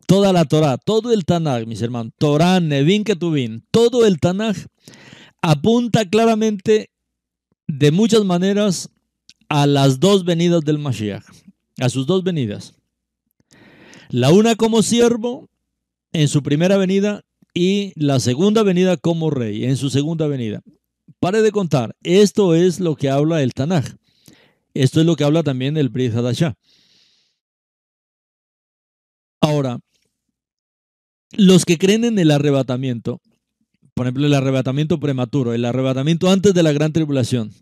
A: toda la Torah, todo el Tanaj, mis hermanos, Torah, Nevin, Ketuvim, todo el Tanaj apunta claramente de muchas maneras a las dos venidas del Mashiach, a sus dos venidas. La una como siervo en su primera venida y la segunda venida como rey en su segunda venida. Pare de contar, esto es lo que habla el Tanaj. Esto es lo que habla también el Brit Hadashah. Ahora, los que creen en el arrebatamiento, por ejemplo, el arrebatamiento prematuro, el arrebatamiento antes de la gran tribulación,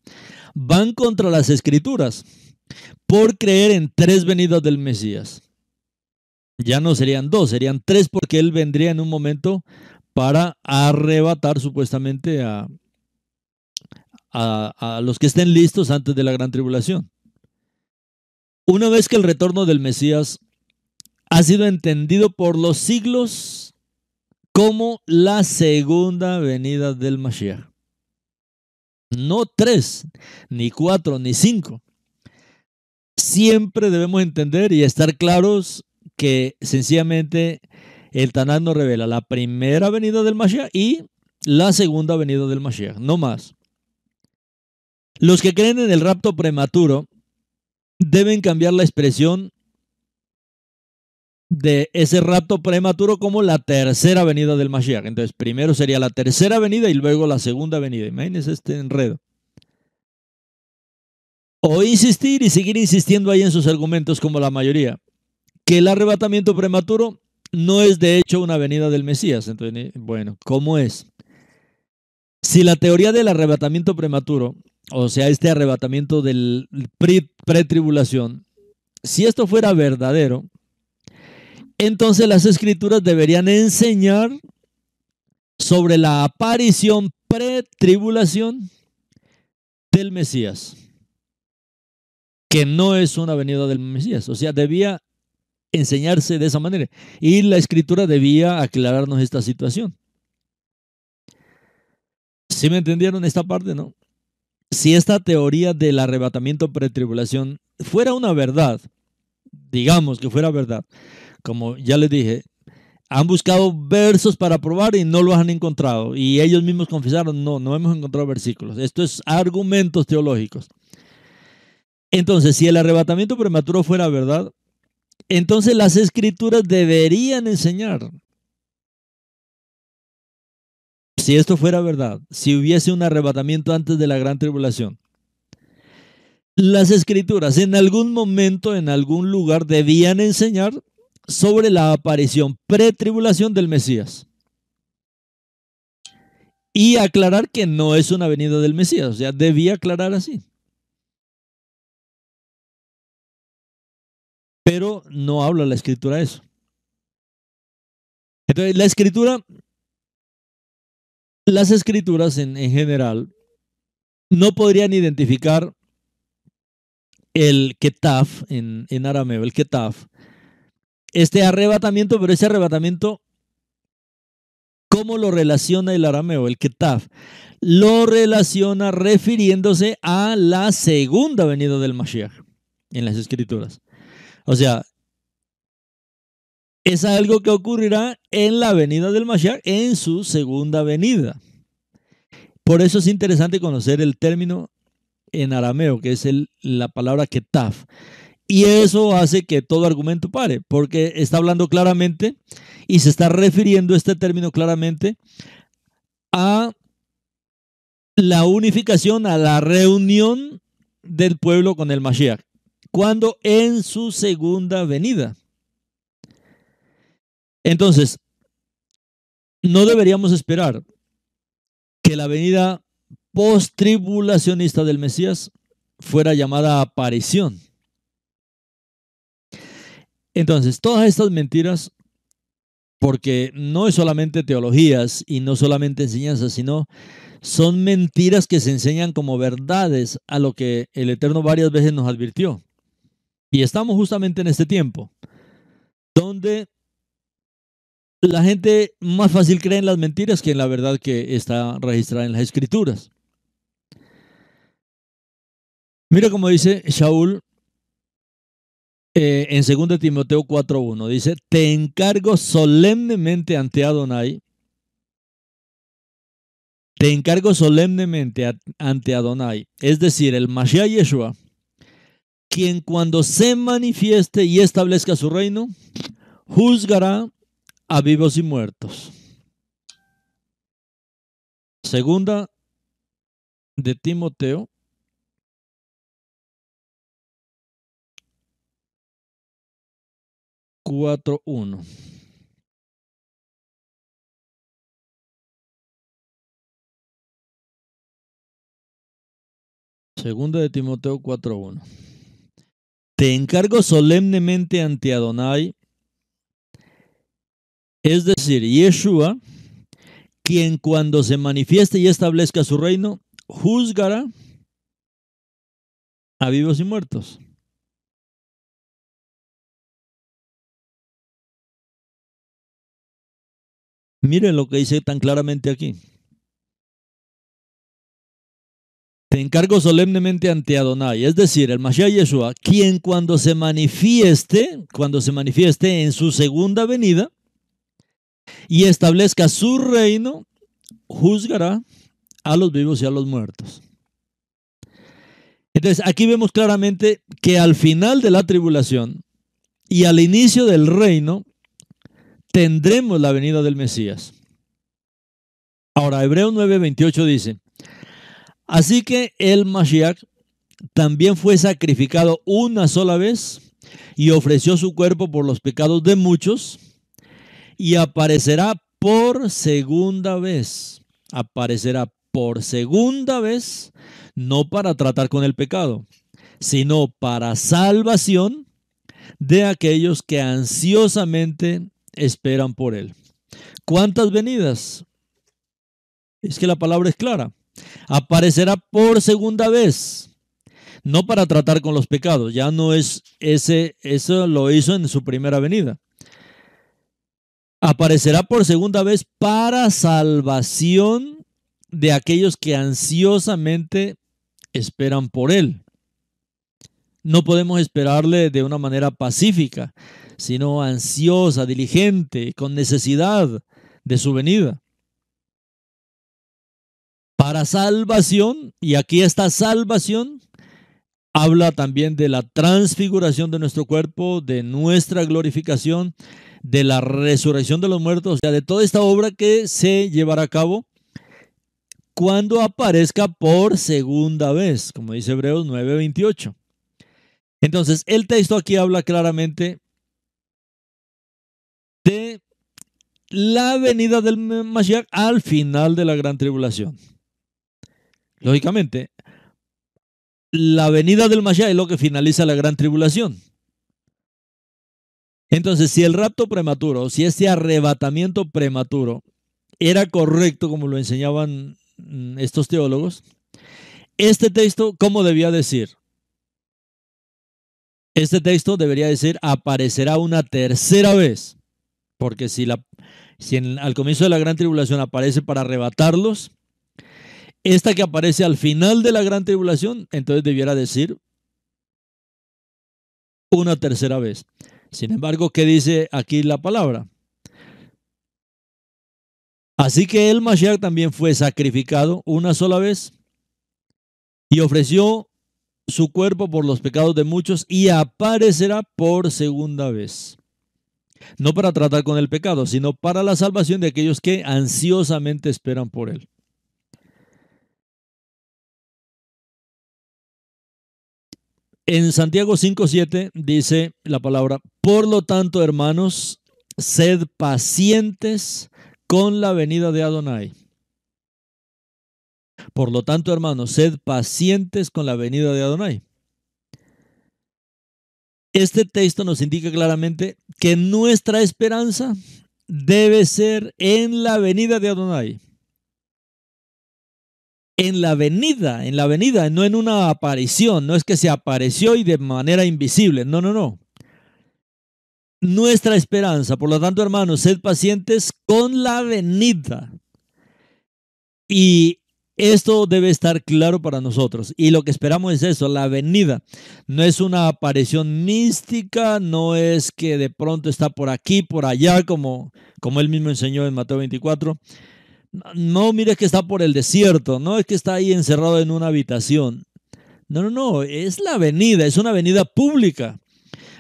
A: van contra las escrituras por creer en tres venidas del Mesías. Ya no serían dos, serían tres, porque él vendría en un momento para arrebatar supuestamente a los que estén listos antes de la gran tribulación. Una vez que el retorno del Mesías ha sido entendido por los siglos como la segunda venida del Mashiach. No tres, ni cuatro, ni cinco. Siempre debemos entender y estar claros que sencillamente el Tanaj nos revela la primera venida del Mashiach y la segunda venida del Mashiach, no más. Los que creen en el rapto prematuro deben cambiar la expresión de ese rapto prematuro como la tercera venida del Mashiach. Entonces, primero sería la tercera venida y luego la segunda venida. Imagínense este enredo. O insistir y seguir insistiendo ahí en sus argumentos como la mayoría, que el arrebatamiento prematuro no es de hecho una venida del Mesías. Entonces, bueno, ¿cómo es? Si la teoría del arrebatamiento prematuro, o sea, este arrebatamiento del pretribulación, si esto fuera verdadero, entonces las escrituras deberían enseñar sobre la aparición pretribulación del Mesías, que no es una venida del Mesías. O sea, debía enseñarse de esa manera. Y la escritura debía aclararnos esta situación. ¿Sí me entendieron esta parte, no? Si esta teoría del arrebatamiento pretribulación fuera una verdad, digamos que fuera verdad, como ya les dije, han buscado versos para probar y no los han encontrado. Y ellos mismos confesaron, no hemos encontrado versículos. Esto es argumentos teológicos. Entonces, si el arrebatamiento prematuro fuera verdad, entonces las escrituras deberían enseñar. Si esto fuera verdad, si hubiese un arrebatamiento antes de la gran tribulación, las escrituras en algún momento, en algún lugar, debían enseñar sobre la aparición pretribulación del Mesías. Y aclarar que no es una venida del Mesías. O sea, debía aclarar así. Pero no habla la escritura eso. Entonces, las escrituras en general no podrían identificar el ketaf en arameo, el ketaf, este arrebatamiento, pero ese arrebatamiento, ¿cómo lo relaciona el arameo, el ketaf? Lo relaciona refiriéndose a la segunda venida del Mashiach en las escrituras. O sea, es algo que ocurrirá en la venida del Mashiach, en su segunda venida. Por eso es interesante conocer el término en arameo, que es la palabra ketaf. Y eso hace que todo argumento pare, porque está hablando claramente y se está refiriendo este término claramente a la unificación, a la reunión del pueblo con el Mashiach, cuando en su segunda venida. Entonces, no deberíamos esperar que la venida post-tribulacionista del Mesías fuera llamada aparición. Entonces, todas estas mentiras, porque no es solamente teologías y no solamente enseñanzas, sino son mentiras que se enseñan como verdades a lo que el Eterno varias veces nos advirtió. Y estamos justamente en este tiempo, donde la gente más fácil cree en las mentiras que en la verdad que está registrada en las Escrituras. Mira cómo dice Shaul en 2 Timoteo 4:1. Dice, te encargo solemnemente ante Adonai. Te encargo solemnemente ante Adonai, es decir, el Mashiach Yeshua, quien cuando se manifieste y establezca su reino, juzgará a vivos y muertos. Segunda de Timoteo 4:1. Segunda de Timoteo 4:1. Te encargo solemnemente ante Adonai, es decir, Yeshua, quien cuando se manifieste y establezca su reino, juzgará a vivos y muertos. Miren lo que dice tan claramente aquí. Te encargo solemnemente ante Adonai, es decir, el Mashiach Yeshua, quien cuando se manifieste en su segunda venida y establezca su reino, juzgará a los vivos y a los muertos. Entonces, aquí vemos claramente que al final de la tribulación y al inicio del reino, tendremos la venida del Mesías. Ahora, Hebreos 9:28 dice, así que el Mashiach también fue sacrificado una sola vez y ofreció su cuerpo por los pecados de muchos y aparecerá por segunda vez. Aparecerá por segunda vez, no para tratar con el pecado, sino para salvación de aquellos que ansiosamente esperan por él. ¿Cuántas venidas? Es que la palabra es clara. Aparecerá por segunda vez, no para tratar con los pecados. Ya no es eso lo hizo en su primera venida. Aparecerá por segunda vez para salvación de aquellos que ansiosamente esperan por él. No podemos esperarle de una manera pacífica, sino ansiosa, diligente, con necesidad de su venida. Para salvación, y aquí esta salvación habla también de la transfiguración de nuestro cuerpo, de nuestra glorificación, de la resurrección de los muertos, o sea, de toda esta obra que se llevará a cabo cuando aparezca por segunda vez, como dice Hebreos 9:28. Entonces, el texto aquí habla claramente de la venida del Mashiach al final de la gran tribulación. Lógicamente, la venida del Mashiach es lo que finaliza la gran tribulación. Entonces, si el rapto prematuro, si este arrebatamiento prematuro era correcto como lo enseñaban estos teólogos, este texto, ¿cómo debía decir? Este texto debería decir, aparecerá una tercera vez, porque si al comienzo de la gran tribulación aparece para arrebatarlos, esta que aparece al final de la gran tribulación, entonces debiera decir una tercera vez. Sin embargo, ¿qué dice aquí la palabra? Así que el Mashiach también fue sacrificado una sola vez y ofreció su cuerpo por los pecados de muchos y aparecerá por segunda vez. No para tratar con el pecado, sino para la salvación de aquellos que ansiosamente esperan por él. En Santiago 5:7 dice la palabra: por lo tanto, hermanos, sed pacientes con la venida de Adonai. Por lo tanto, hermanos, sed pacientes con la venida de Adonai. Este texto nos indica claramente que nuestra esperanza debe ser en la venida de Adonai. En la venida, no en una aparición. No es que se apareció y de manera invisible. No, no, no. Nuestra esperanza, por lo tanto, hermanos, sed pacientes con la venida. Y esto debe estar claro para nosotros. Y lo que esperamos es eso, la venida. No es una aparición mística, no es que de pronto está por aquí, por allá, como él mismo enseñó en Mateo 24. No mires que está por el desierto, no es que está ahí encerrado en una habitación. No, no, no, es la venida, es una venida pública.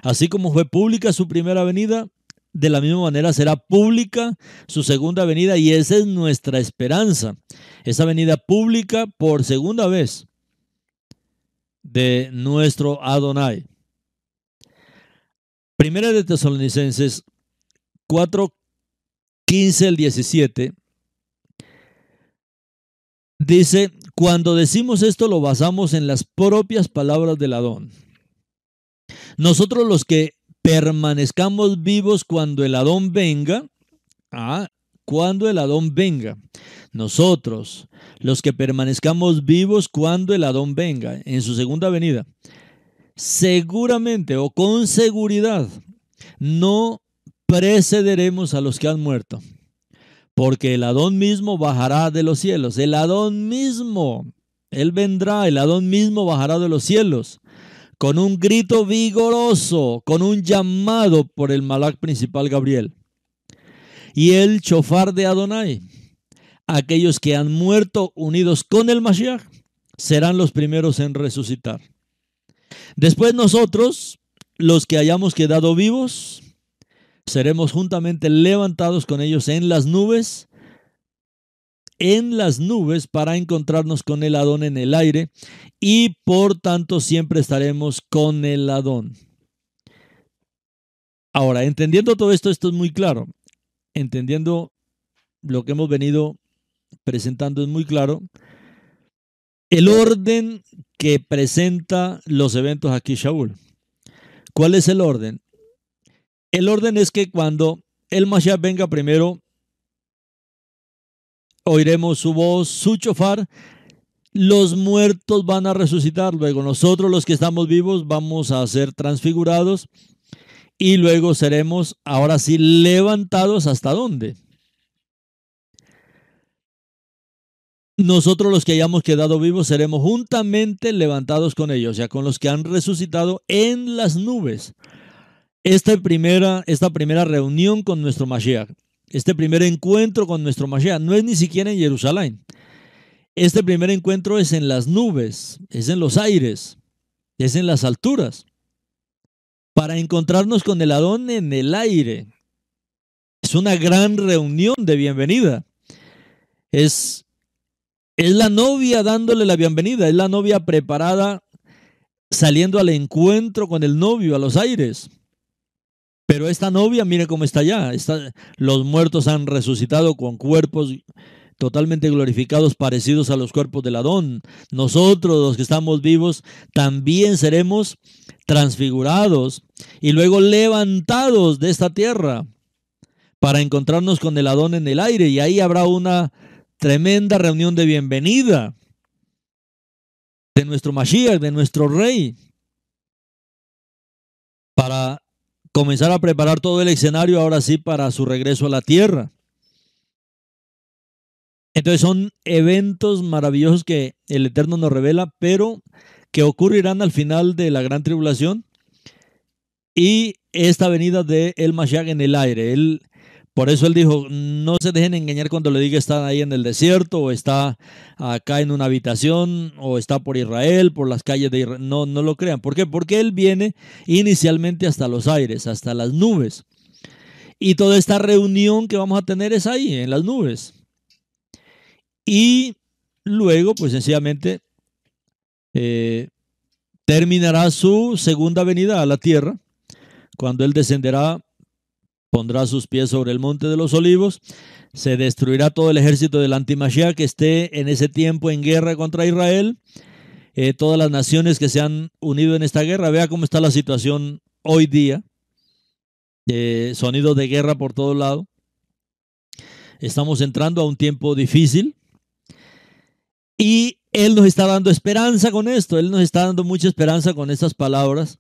A: Así como fue pública su primera venida, de la misma manera será pública su segunda venida, y esa es nuestra esperanza. Esa venida pública por segunda vez de nuestro Adonai. Primera de Tesalonicenses 4:15 al 17 dice: cuando decimos esto lo basamos en las propias palabras del Adón. Nosotros los que permanezcamos vivos cuando el Adón venga, cuando el Adón venga. Nosotros, los que permanezcamos vivos cuando el Adón venga, en su segunda venida, seguramente o con seguridad, no precederemos a los que han muerto, porque el Adón mismo bajará de los cielos. El Adón mismo, él vendrá, el Adón mismo bajará de los cielos, con un grito vigoroso, con un llamado por el Malach principal Gabriel. Y el shofar de Adonai. Aquellos que han muerto unidos con el Mashiach serán los primeros en resucitar. Después nosotros, los que hayamos quedado vivos, seremos juntamente levantados con ellos en las nubes para encontrarnos con el Adón en el aire, y por tanto siempre estaremos con el Adón. Ahora, entendiendo todo esto, esto es muy claro. Entendiendo lo que hemos venido presentando es muy claro. El orden que presenta los eventos aquí Shaul. ¿Cuál es el orden? El orden es que cuando el Mashiach venga primero, oiremos su voz, su shofar, los muertos van a resucitar, luego nosotros los que estamos vivos vamos a ser transfigurados y luego seremos ahora sí levantados. ¿Hasta dónde? Nosotros los que hayamos quedado vivos seremos juntamente levantados con ellos, ya con los que han resucitado en las nubes. Esta primera reunión con nuestro Mashiach, este primer encuentro con nuestro Mashiach, no es ni siquiera en Jerusalén. Este primer encuentro es en las nubes, es en los aires, es en las alturas, para encontrarnos con el Adón en el aire. Es una gran reunión de bienvenida. Es la novia dándole la bienvenida, es la novia preparada saliendo al encuentro con el novio a los aires. Pero esta novia, mire cómo está allá. Los muertos han resucitado con cuerpos totalmente glorificados, parecidos a los cuerpos del Adón. Nosotros, los que estamos vivos, también seremos transfigurados y luego levantados de esta tierra para encontrarnos con el Adón en el aire, y ahí habrá una tremenda reunión de bienvenida de nuestro Mashiach, de nuestro Rey, para comenzar a preparar todo el escenario ahora sí para su regreso a la tierra. Entonces son eventos maravillosos que el Eterno nos revela, pero que ocurrirán al final de la gran tribulación, y esta venida de el Mashiach en el aire. Por eso él dijo, no se dejen engañar cuando le diga está ahí en el desierto o está acá en una habitación o está por Israel, por las calles de Israel. No, no lo crean. ¿Por qué? Porque él viene inicialmente hasta los aires, hasta las nubes. Y toda esta reunión que vamos a tener es ahí, en las nubes. Y luego, pues sencillamente, terminará su segunda venida a la tierra, cuando él descenderá, pondrá sus pies sobre el monte de los olivos, se destruirá todo el ejército del antimashiach que esté en ese tiempo en guerra contra Israel, todas las naciones que se han unido en esta guerra. Vea cómo está la situación hoy día, sonidos de guerra por todo lado. Estamos entrando a un tiempo difícil y él nos está dando esperanza con esto, él nos está dando mucha esperanza con estas palabras.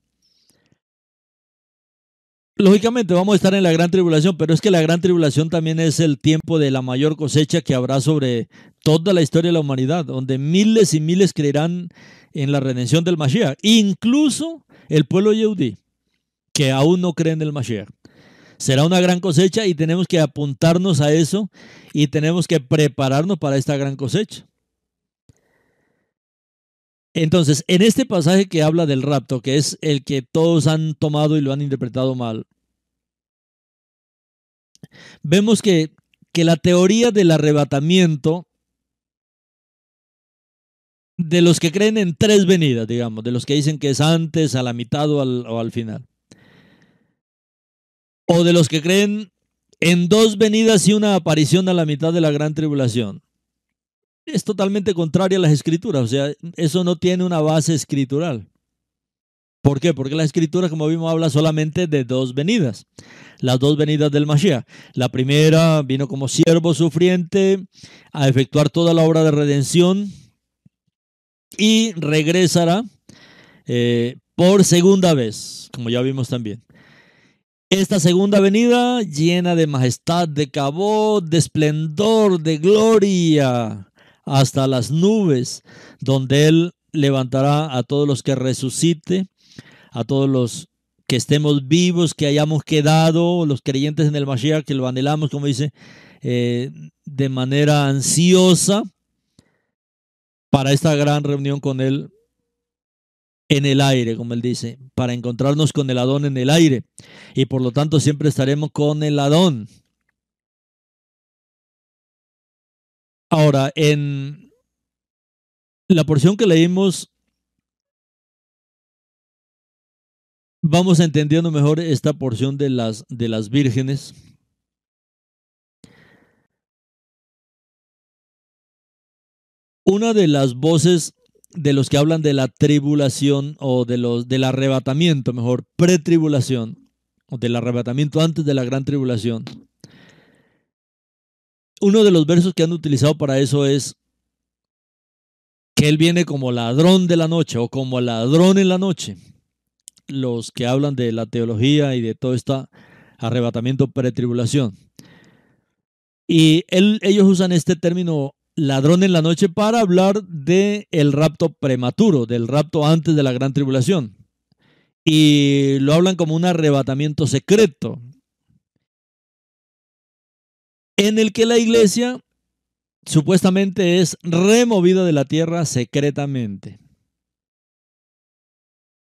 A: Lógicamente vamos a estar en la gran tribulación, pero es que la gran tribulación también es el tiempo de la mayor cosecha que habrá sobre toda la historia de la humanidad, donde miles y miles creerán en la redención del Mashiach, incluso el pueblo yehudí, que aún no cree en el Mashiach. Será una gran cosecha y tenemos que apuntarnos a eso y tenemos que prepararnos para esta gran cosecha. Entonces, en este pasaje que habla del rapto, que es el que todos han tomado y lo han interpretado mal, vemos que la teoría del arrebatamiento de los que creen en tres venidas, digamos, de los que dicen que es antes, a la mitad o al final, o de los que creen en dos venidas y una aparición a la mitad de la gran tribulación, es totalmente contraria a las escrituras. O sea, eso no tiene una base escritural. ¿Por qué? Porque la escritura, como vimos, habla solamente de dos venidas. Las dos venidas del Mashiach. La primera vino como siervo sufriente a efectuar toda la obra de redención y regresará por segunda vez, como ya vimos también. Esta segunda venida llena de majestad, de cabod, de esplendor, de gloria, hasta las nubes, donde Él levantará a todos los que resucite, a todos los que estemos vivos, que hayamos quedado, los creyentes en el Mashiach, que lo anhelamos, como dice, de manera ansiosa para esta gran reunión con Él en el aire, como Él dice, para encontrarnos con el Adón en el aire. Y por lo tanto siempre estaremos con el Adón. Ahora, en la porción que leímos, vamos entendiendo mejor esta porción de las vírgenes. Una de las voces de los que hablan de la tribulación o del arrebatamiento, mejor, pretribulación, o del arrebatamiento antes de la gran tribulación. Uno de los versos que han utilizado para eso es que Él viene como ladrón de la noche o como ladrón en la noche. Los que hablan de la teología y de todo este arrebatamiento pretribulación. Y ellos usan este término ladrón en la noche para hablar del rapto prematuro, del rapto antes de la gran tribulación. Y lo hablan como un arrebatamiento secreto, en el que la iglesia supuestamente es removida de la tierra secretamente.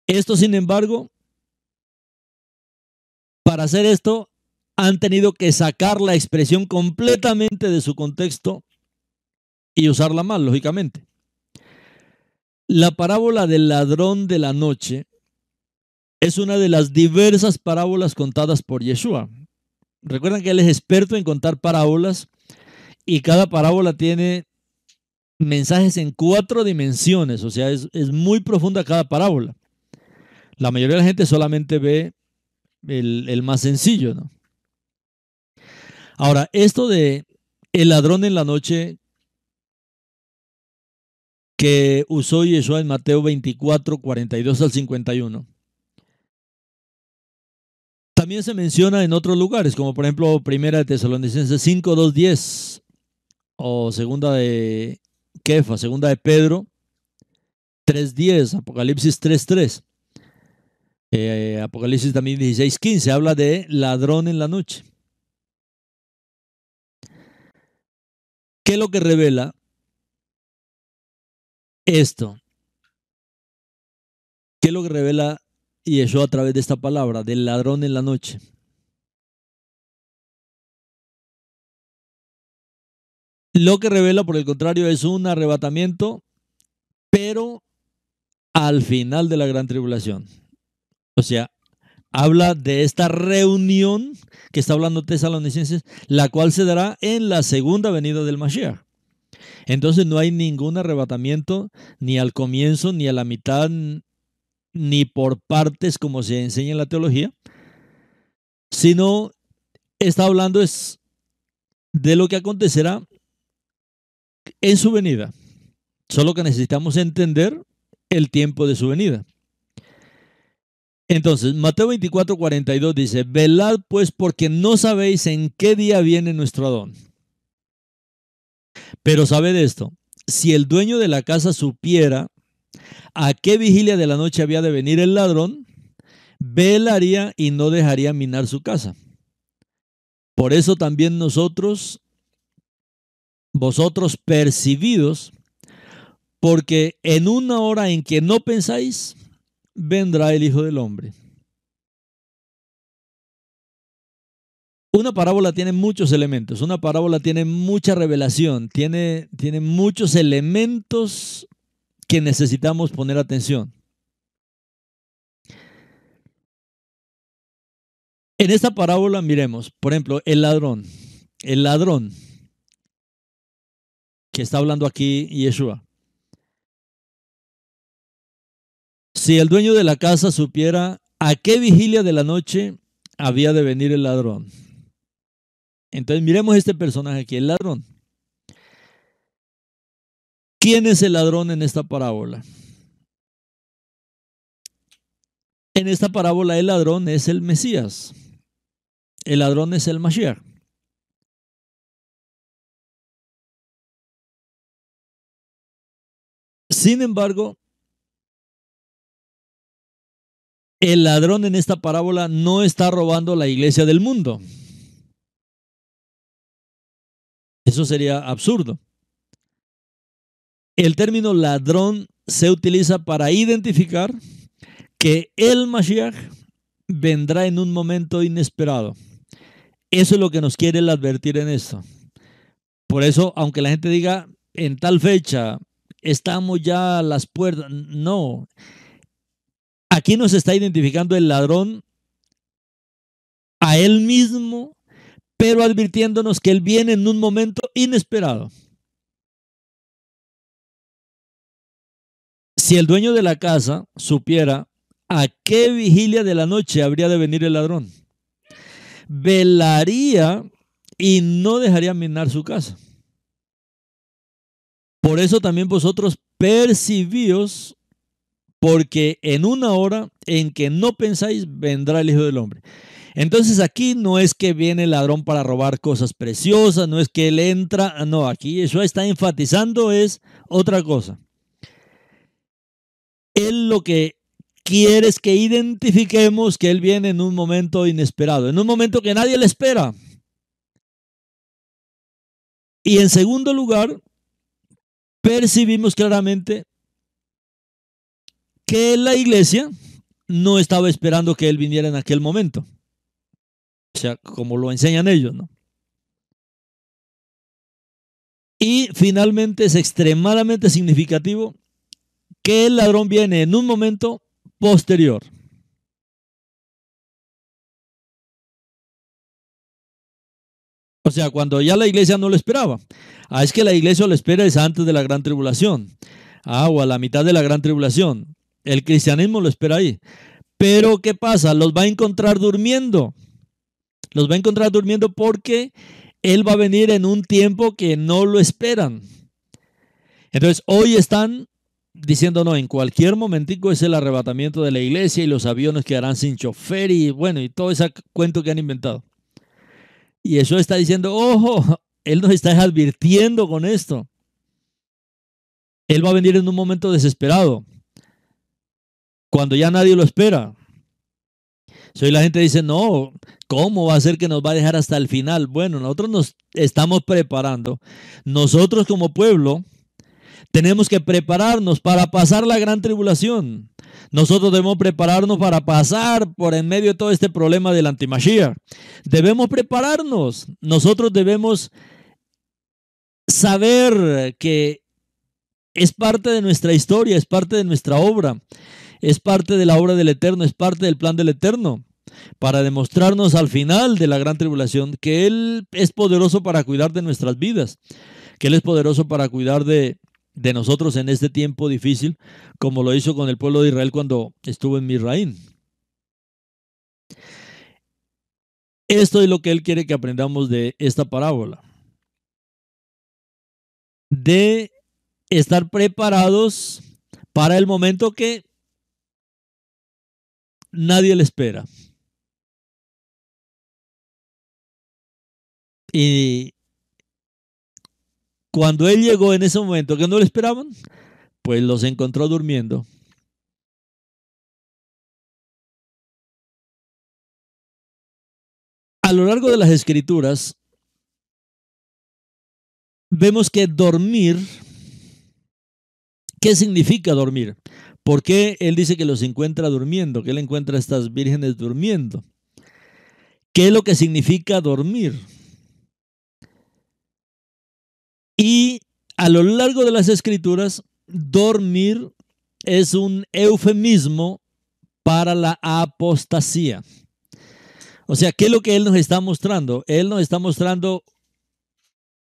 A: Esto, sin embargo, para hacer esto, han tenido que sacar la expresión completamente de su contexto y usarla mal, lógicamente. La parábola del ladrón de la noche es una de las diversas parábolas contadas por Yeshua. Recuerdan que él es experto en contar parábolas y cada parábola tiene mensajes en 4 dimensiones, o sea, es muy profunda cada parábola. La mayoría de la gente solamente ve el más sencillo, ¿no? Ahora, esto de el ladrón en la noche que usó Yeshua en Mateo 24, 42 al 51, también se menciona en otros lugares, como por ejemplo Primera de Tesalonicenses 5, 2, 10, o Segunda de Kefa, Segunda de Pedro 3, 10, Apocalipsis 3, 3. Apocalipsis también 16:15 habla de ladrón en la noche. ¿Qué es lo que revela esto? ¿Qué es lo que revela Yeshua a través de esta palabra, del ladrón en la noche? Lo que revela, por el contrario, es un arrebatamiento, pero al final de la gran tribulación. O sea, habla de esta reunión que está hablando Tesalonicenses, la cual se dará en la segunda venida del Mashiach. Entonces no hay ningún arrebatamiento, ni al comienzo, ni a la mitad, ni por partes, como se enseña en la teología, sino está hablando es de lo que acontecerá en su venida. Solo que necesitamos entender el tiempo de su venida. Entonces, Mateo 24:42 dice, velad pues porque no sabéis en qué día viene nuestro Adón. Pero sabed esto, si el dueño de la casa supiera a qué vigilia de la noche había de venir el ladrón, velaría y no dejaría minar su casa. Por eso también vosotros percibidos, porque en una hora en que no pensáis, vendrá el Hijo del Hombre. Una parábola tiene muchos elementos, una parábola tiene mucha revelación, tiene muchos elementos que necesitamos poner atención. En esta parábola miremos, por ejemplo, el ladrón que está hablando aquí Yeshua. Si el dueño de la casa supiera a qué vigilia de la noche había de venir el ladrón. Entonces miremos este personaje aquí, el ladrón. ¿Quién es el ladrón en esta parábola? En esta parábola el ladrón es el Mesías. El ladrón es el Mashiach. Sin embargo, el ladrón en esta parábola no está robando la iglesia del mundo. Eso sería absurdo. El término ladrón se utiliza para identificar que el Mashiach vendrá en un momento inesperado. Eso es lo que nos quiere advertir en esto. Por eso, aunque la gente diga en tal fecha, estamos ya a las puertas, no. Aquí nos está identificando el ladrón a él mismo, pero advirtiéndonos que él viene en un momento inesperado. Si el dueño de la casa supiera a qué vigilia de la noche habría de venir el ladrón, velaría y no dejaría minar su casa. Por eso también vosotros percibíos, porque en una hora en que no pensáis vendrá el Hijo del Hombre. Entonces aquí no es que viene el ladrón para robar cosas preciosas, no es que él entra, no, aquí eso está enfatizando es otra cosa. Él lo que quiere es que identifiquemos que él viene en un momento inesperado, en un momento que nadie le espera. Y en segundo lugar, percibimos claramente que la iglesia no estaba esperando que él viniera en aquel momento. O sea, como lo enseñan ellos, ¿no? Y finalmente es extremadamente significativo que el ladrón viene en un momento posterior. O sea, cuando ya la iglesia no lo esperaba. Es que la iglesia lo espera es antes de la gran tribulación. O a la mitad de la gran tribulación. El cristianismo lo espera ahí. Pero ¿qué pasa? Los va a encontrar durmiendo. Los va a encontrar durmiendo porque él va a venir en un tiempo que no lo esperan. Entonces, hoy están diciendo, no, en cualquier momentico es el arrebatamiento de la iglesia y los aviones quedarán sin chofer y bueno, y todo ese cuento que han inventado. Y eso está diciendo, ojo, él nos está advirtiendo con esto. Él va a venir en un momento desesperado, cuando ya nadie lo espera. Si hoy la gente dice, no, ¿cómo va a ser que nos va a dejar hasta el final? Bueno, nosotros nos estamos preparando. Nosotros como pueblo tenemos que prepararnos para pasar la gran tribulación. Nosotros debemos prepararnos para pasar por en medio de todo este problema del antimashiach. Debemos prepararnos. Nosotros debemos saber que es parte de nuestra historia, es parte de nuestra obra, es parte de la obra del Eterno, es parte del plan del Eterno, para demostrarnos al final de la gran tribulación que Él es poderoso para cuidar de nuestras vidas, que Él es poderoso para cuidar de nosotros en este tiempo difícil, como lo hizo con el pueblo de Israel cuando estuvo en Misraín. Esto es lo que Él quiere que aprendamos de esta parábola. De estar preparados para el momento que nadie le espera. Y cuando Él llegó en ese momento que no le esperaban, pues los encontró durmiendo. A lo largo de las Escrituras, vemos que dormir, ¿qué significa dormir? ¿Por qué Él dice que los encuentra durmiendo? Que Él encuentra a estas vírgenes durmiendo. ¿Qué es lo que significa dormir? Y a lo largo de las Escrituras, dormir es un eufemismo para la apostasía. O sea, ¿qué es lo que Él nos está mostrando? Él nos está mostrando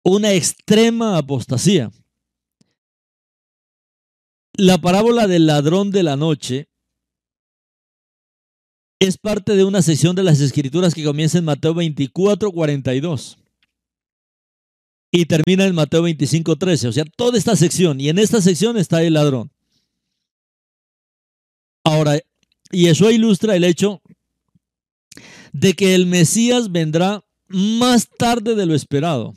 A: una extrema apostasía. La parábola del ladrón de la noche es parte de una sección de las Escrituras que comienza en Mateo 24:42 y termina en Mateo 25:13. O sea, toda esta sección, y en esta sección está el ladrón. Ahora, Yeshua ilustra el hecho de que el Mesías vendrá más tarde de lo esperado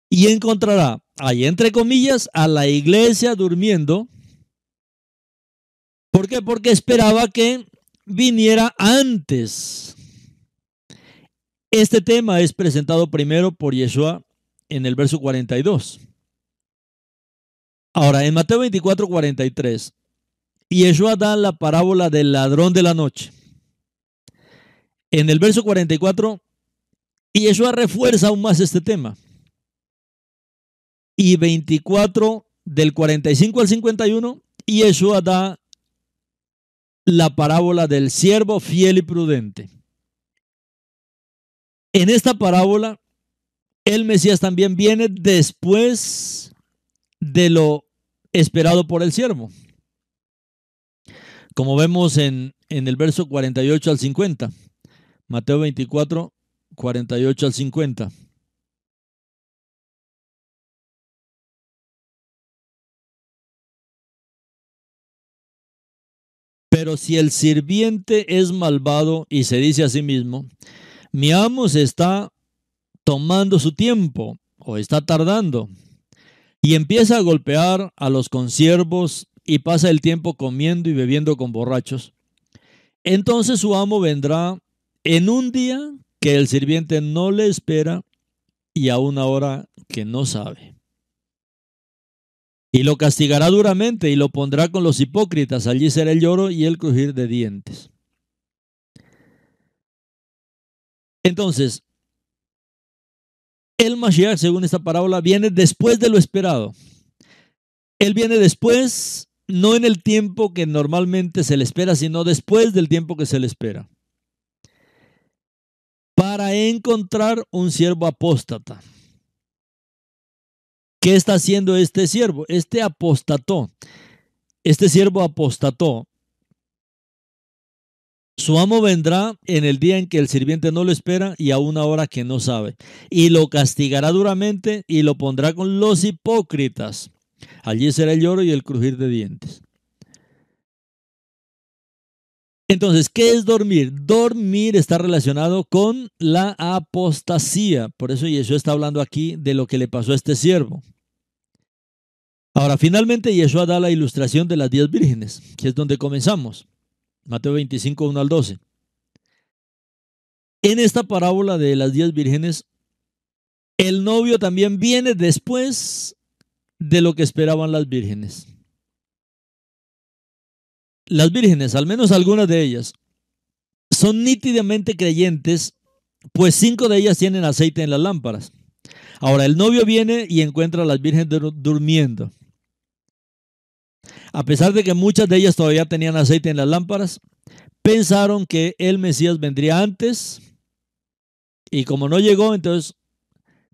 A: y encontrará, ahí entre comillas, a la iglesia durmiendo. ¿Por qué? Porque esperaba que viniera antes. Este tema es presentado primero por Yeshua en el verso 42. Ahora, en Mateo 24:43, Yeshua da la parábola del ladrón de la noche. En el verso 44, Yeshua refuerza aún más este tema. Y 24, del 45 al 51, Yeshua da la parábola del siervo fiel y prudente. En esta parábola, el Mesías también viene después de lo esperado por el siervo. Como vemos en el verso 48 al 50. Mateo 24, 48 al 50. Pero si el sirviente es malvado y se dice a sí mismo, mi amo se está tomando su tiempo o está tardando, y empieza a golpear a los consiervos y pasa el tiempo comiendo y bebiendo con borrachos, entonces su amo vendrá en un día que el sirviente no le espera y a una hora que no sabe. Y lo castigará duramente y lo pondrá con los hipócritas. Allí será el lloro y el crujir de dientes. Entonces, el Mashiach, según esta parábola, viene después de lo esperado. Él viene después, no en el tiempo que normalmente se le espera, sino después del tiempo que se le espera, para encontrar un siervo apóstata. ¿Qué está haciendo este siervo? Este siervo apostató. Su amo vendrá en el día en que el sirviente no lo espera y a una hora que no sabe, y lo castigará duramente y lo pondrá con los hipócritas. Allí será el lloro y el crujir de dientes. Entonces, ¿qué es dormir? Dormir está relacionado con la apostasía. Por eso Yeshua está hablando aquí de lo que le pasó a este siervo. Ahora, finalmente Yeshua da la ilustración de las 10 vírgenes, que es donde comenzamos. Mateo 25, 1 al 12. En esta parábola de las 10 vírgenes, el novio también viene después de lo que esperaban las vírgenes. Las vírgenes, al menos algunas de ellas, son nítidamente creyentes, pues 5 de ellas tienen aceite en las lámparas. Ahora, el novio viene y encuentra a las vírgenes durmiendo. A pesar de que muchas de ellas todavía tenían aceite en las lámparas, pensaron que el Mesías vendría antes y como no llegó, entonces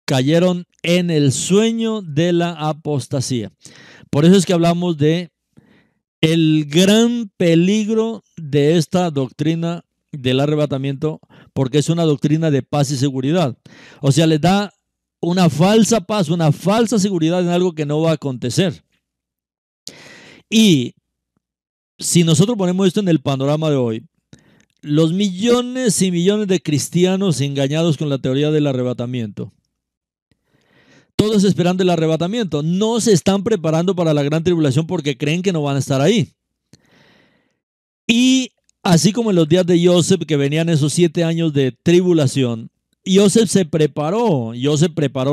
A: cayeron en el sueño de la apostasía. Por eso es que hablamos de el gran peligro de esta doctrina del arrebatamiento, porque es una doctrina de paz y seguridad. O sea, les da una falsa paz, una falsa seguridad en algo que no va a acontecer. Y si nosotros ponemos esto en el panorama de hoy, los millones y millones de cristianos engañados con la teoría del arrebatamiento, todos esperando el arrebatamiento, no se están preparando para la gran tribulación porque creen que no van a estar ahí. Y así como en los días de Joseph, que venían esos 7 años de tribulación, Joseph preparó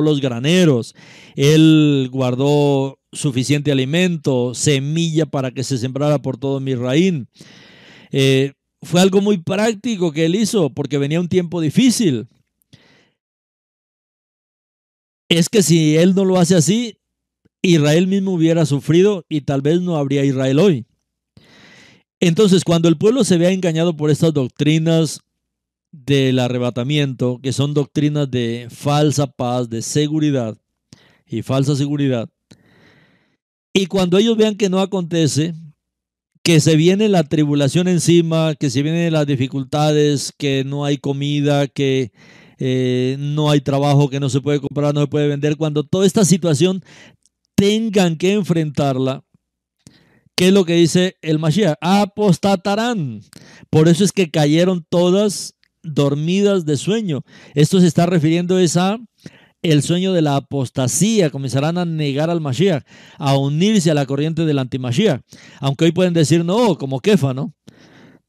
A: los graneros, él guardó suficiente alimento, semilla para que se sembrara por todo Misraín. Fue algo muy práctico que él hizo porque venía un tiempo difícil. Es que si él no lo hace así, Israel mismo hubiera sufrido y tal vez no habría Israel hoy. Entonces, cuando el pueblo se vea engañado por estas doctrinas del arrebatamiento, que son doctrinas de falsa paz, de seguridad y falsa seguridad, y cuando ellos vean que no acontece, que se viene la tribulación encima, que se vienen las dificultades, que no hay comida, que no hay trabajo, que no se puede comprar, no se puede vender, cuando toda esta situación tengan que enfrentarla, ¿qué es lo que dice el Mashiach? Apostatarán. Por eso es que cayeron todas dormidas de sueño. Esto se está refiriendo a el sueño de la apostasía. Comenzarán a negar al Mashiach, a unirse a la corriente del anti-Mashiach. Aunque hoy pueden decir, no, como Kefa, ¿no?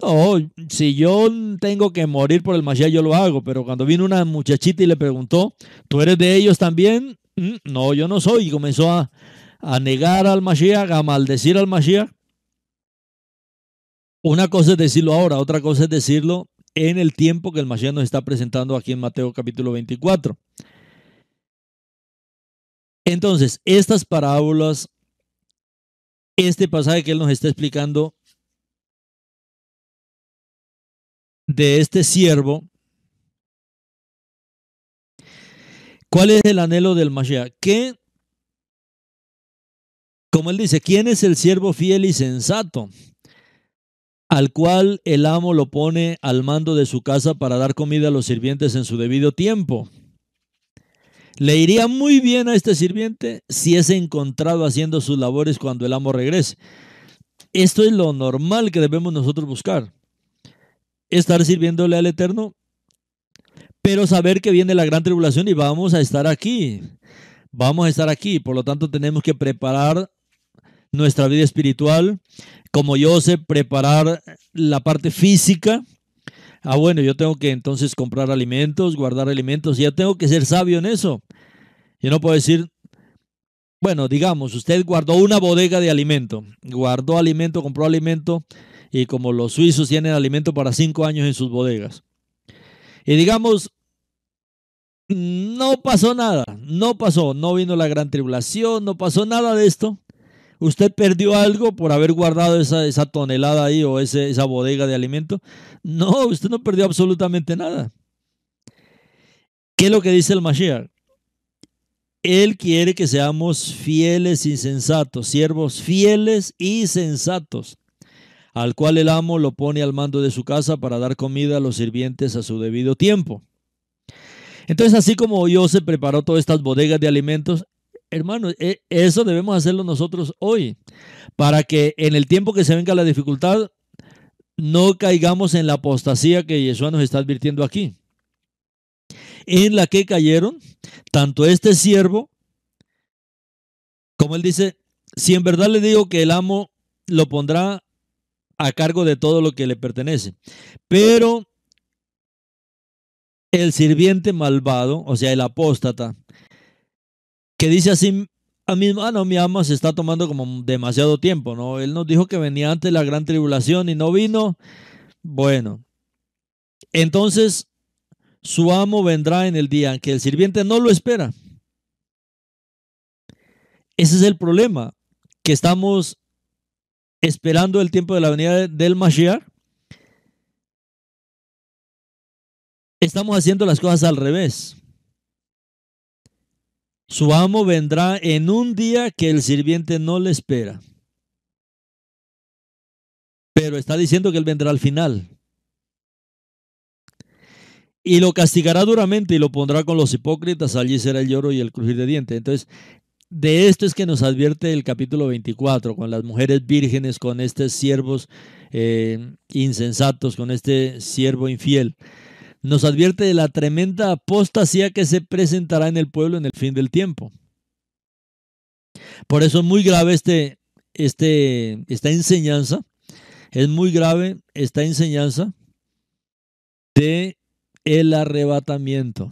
A: No, si yo tengo que morir por el Mashiach, yo lo hago. Pero cuando vino una muchachita y le preguntó, ¿tú eres de ellos también? No, yo no soy. Y comenzó a negar al Mashiach, a maldecir al Mashiach. Una cosa es decirlo ahora, otra cosa es decirlo en el tiempo que el Mashiach nos está presentando aquí en Mateo capítulo 24. Entonces, estas parábolas, este pasaje que él nos está explicando de este siervo, ¿cuál es el anhelo del Mashiach? Que, como él dice, ¿quién es el siervo fiel y sensato, al cual el amo lo pone al mando de su casa para dar comida a los sirvientes en su debido tiempo? Le iría muy bien a este sirviente si es encontrado haciendo sus labores cuando el amo regrese. Esto es lo normal que debemos nosotros buscar. Estar sirviéndole al Eterno, pero saber que viene la gran tribulación y vamos a estar aquí. Vamos a estar aquí. Por lo tanto, tenemos que preparar nuestra vida espiritual. Como Joseph, preparar la parte física. Bueno, yo tengo que entonces comprar alimentos, guardar alimentos. Y ya tengo que ser sabio en eso. Yo no puedo decir, bueno, digamos, usted guardó una bodega de alimento. Guardó alimento, compró alimento. Y como los suizos tienen alimento para 5 años en sus bodegas. Y digamos, no pasó nada. No vino la gran tribulación, no pasó nada de esto. ¿Usted perdió algo por haber guardado esa tonelada ahí o esa bodega de alimento? No, usted no perdió absolutamente nada. ¿Qué es lo que dice el Mashiach? Él quiere que seamos fieles y sensatos, siervos fieles y sensatos, al cual el amo lo pone al mando de su casa para dar comida a los sirvientes a su debido tiempo. Entonces, así como Joseph preparó todas estas bodegas de alimentos, hermanos, eso debemos hacerlo nosotros hoy, para que en el tiempo que se venga la dificultad, no caigamos en la apostasía que Yeshua nos está advirtiendo aquí, en la que cayeron tanto este siervo, como él dice, si en verdad le digo que el amo lo pondrá a cargo de todo lo que le pertenece. Pero el sirviente malvado, o sea, el apóstata, que dice así a mismo, no, mi amo se está tomando como demasiado tiempo, ¿no? Él nos dijo que venía antes de la gran tribulación y no vino. Bueno, entonces su amo vendrá en el día en que el sirviente no lo espera. Ese es el problema, que estamos esperando el tiempo de la venida del Mashiach. Estamos haciendo las cosas al revés. Su amo vendrá en un día que el sirviente no le espera. Pero está diciendo que él vendrá al final. Y lo castigará duramente y lo pondrá con los hipócritas. Allí será el lloro y el crujir de dientes. Entonces, de esto es que nos advierte el capítulo 24, con las mujeres vírgenes, con estos siervos insensatos, con este siervo infiel. Nos advierte de la tremenda apostasía que se presentará en el pueblo en el fin del tiempo. Por eso es muy grave esta enseñanza. Es muy grave esta enseñanza de el arrebatamiento.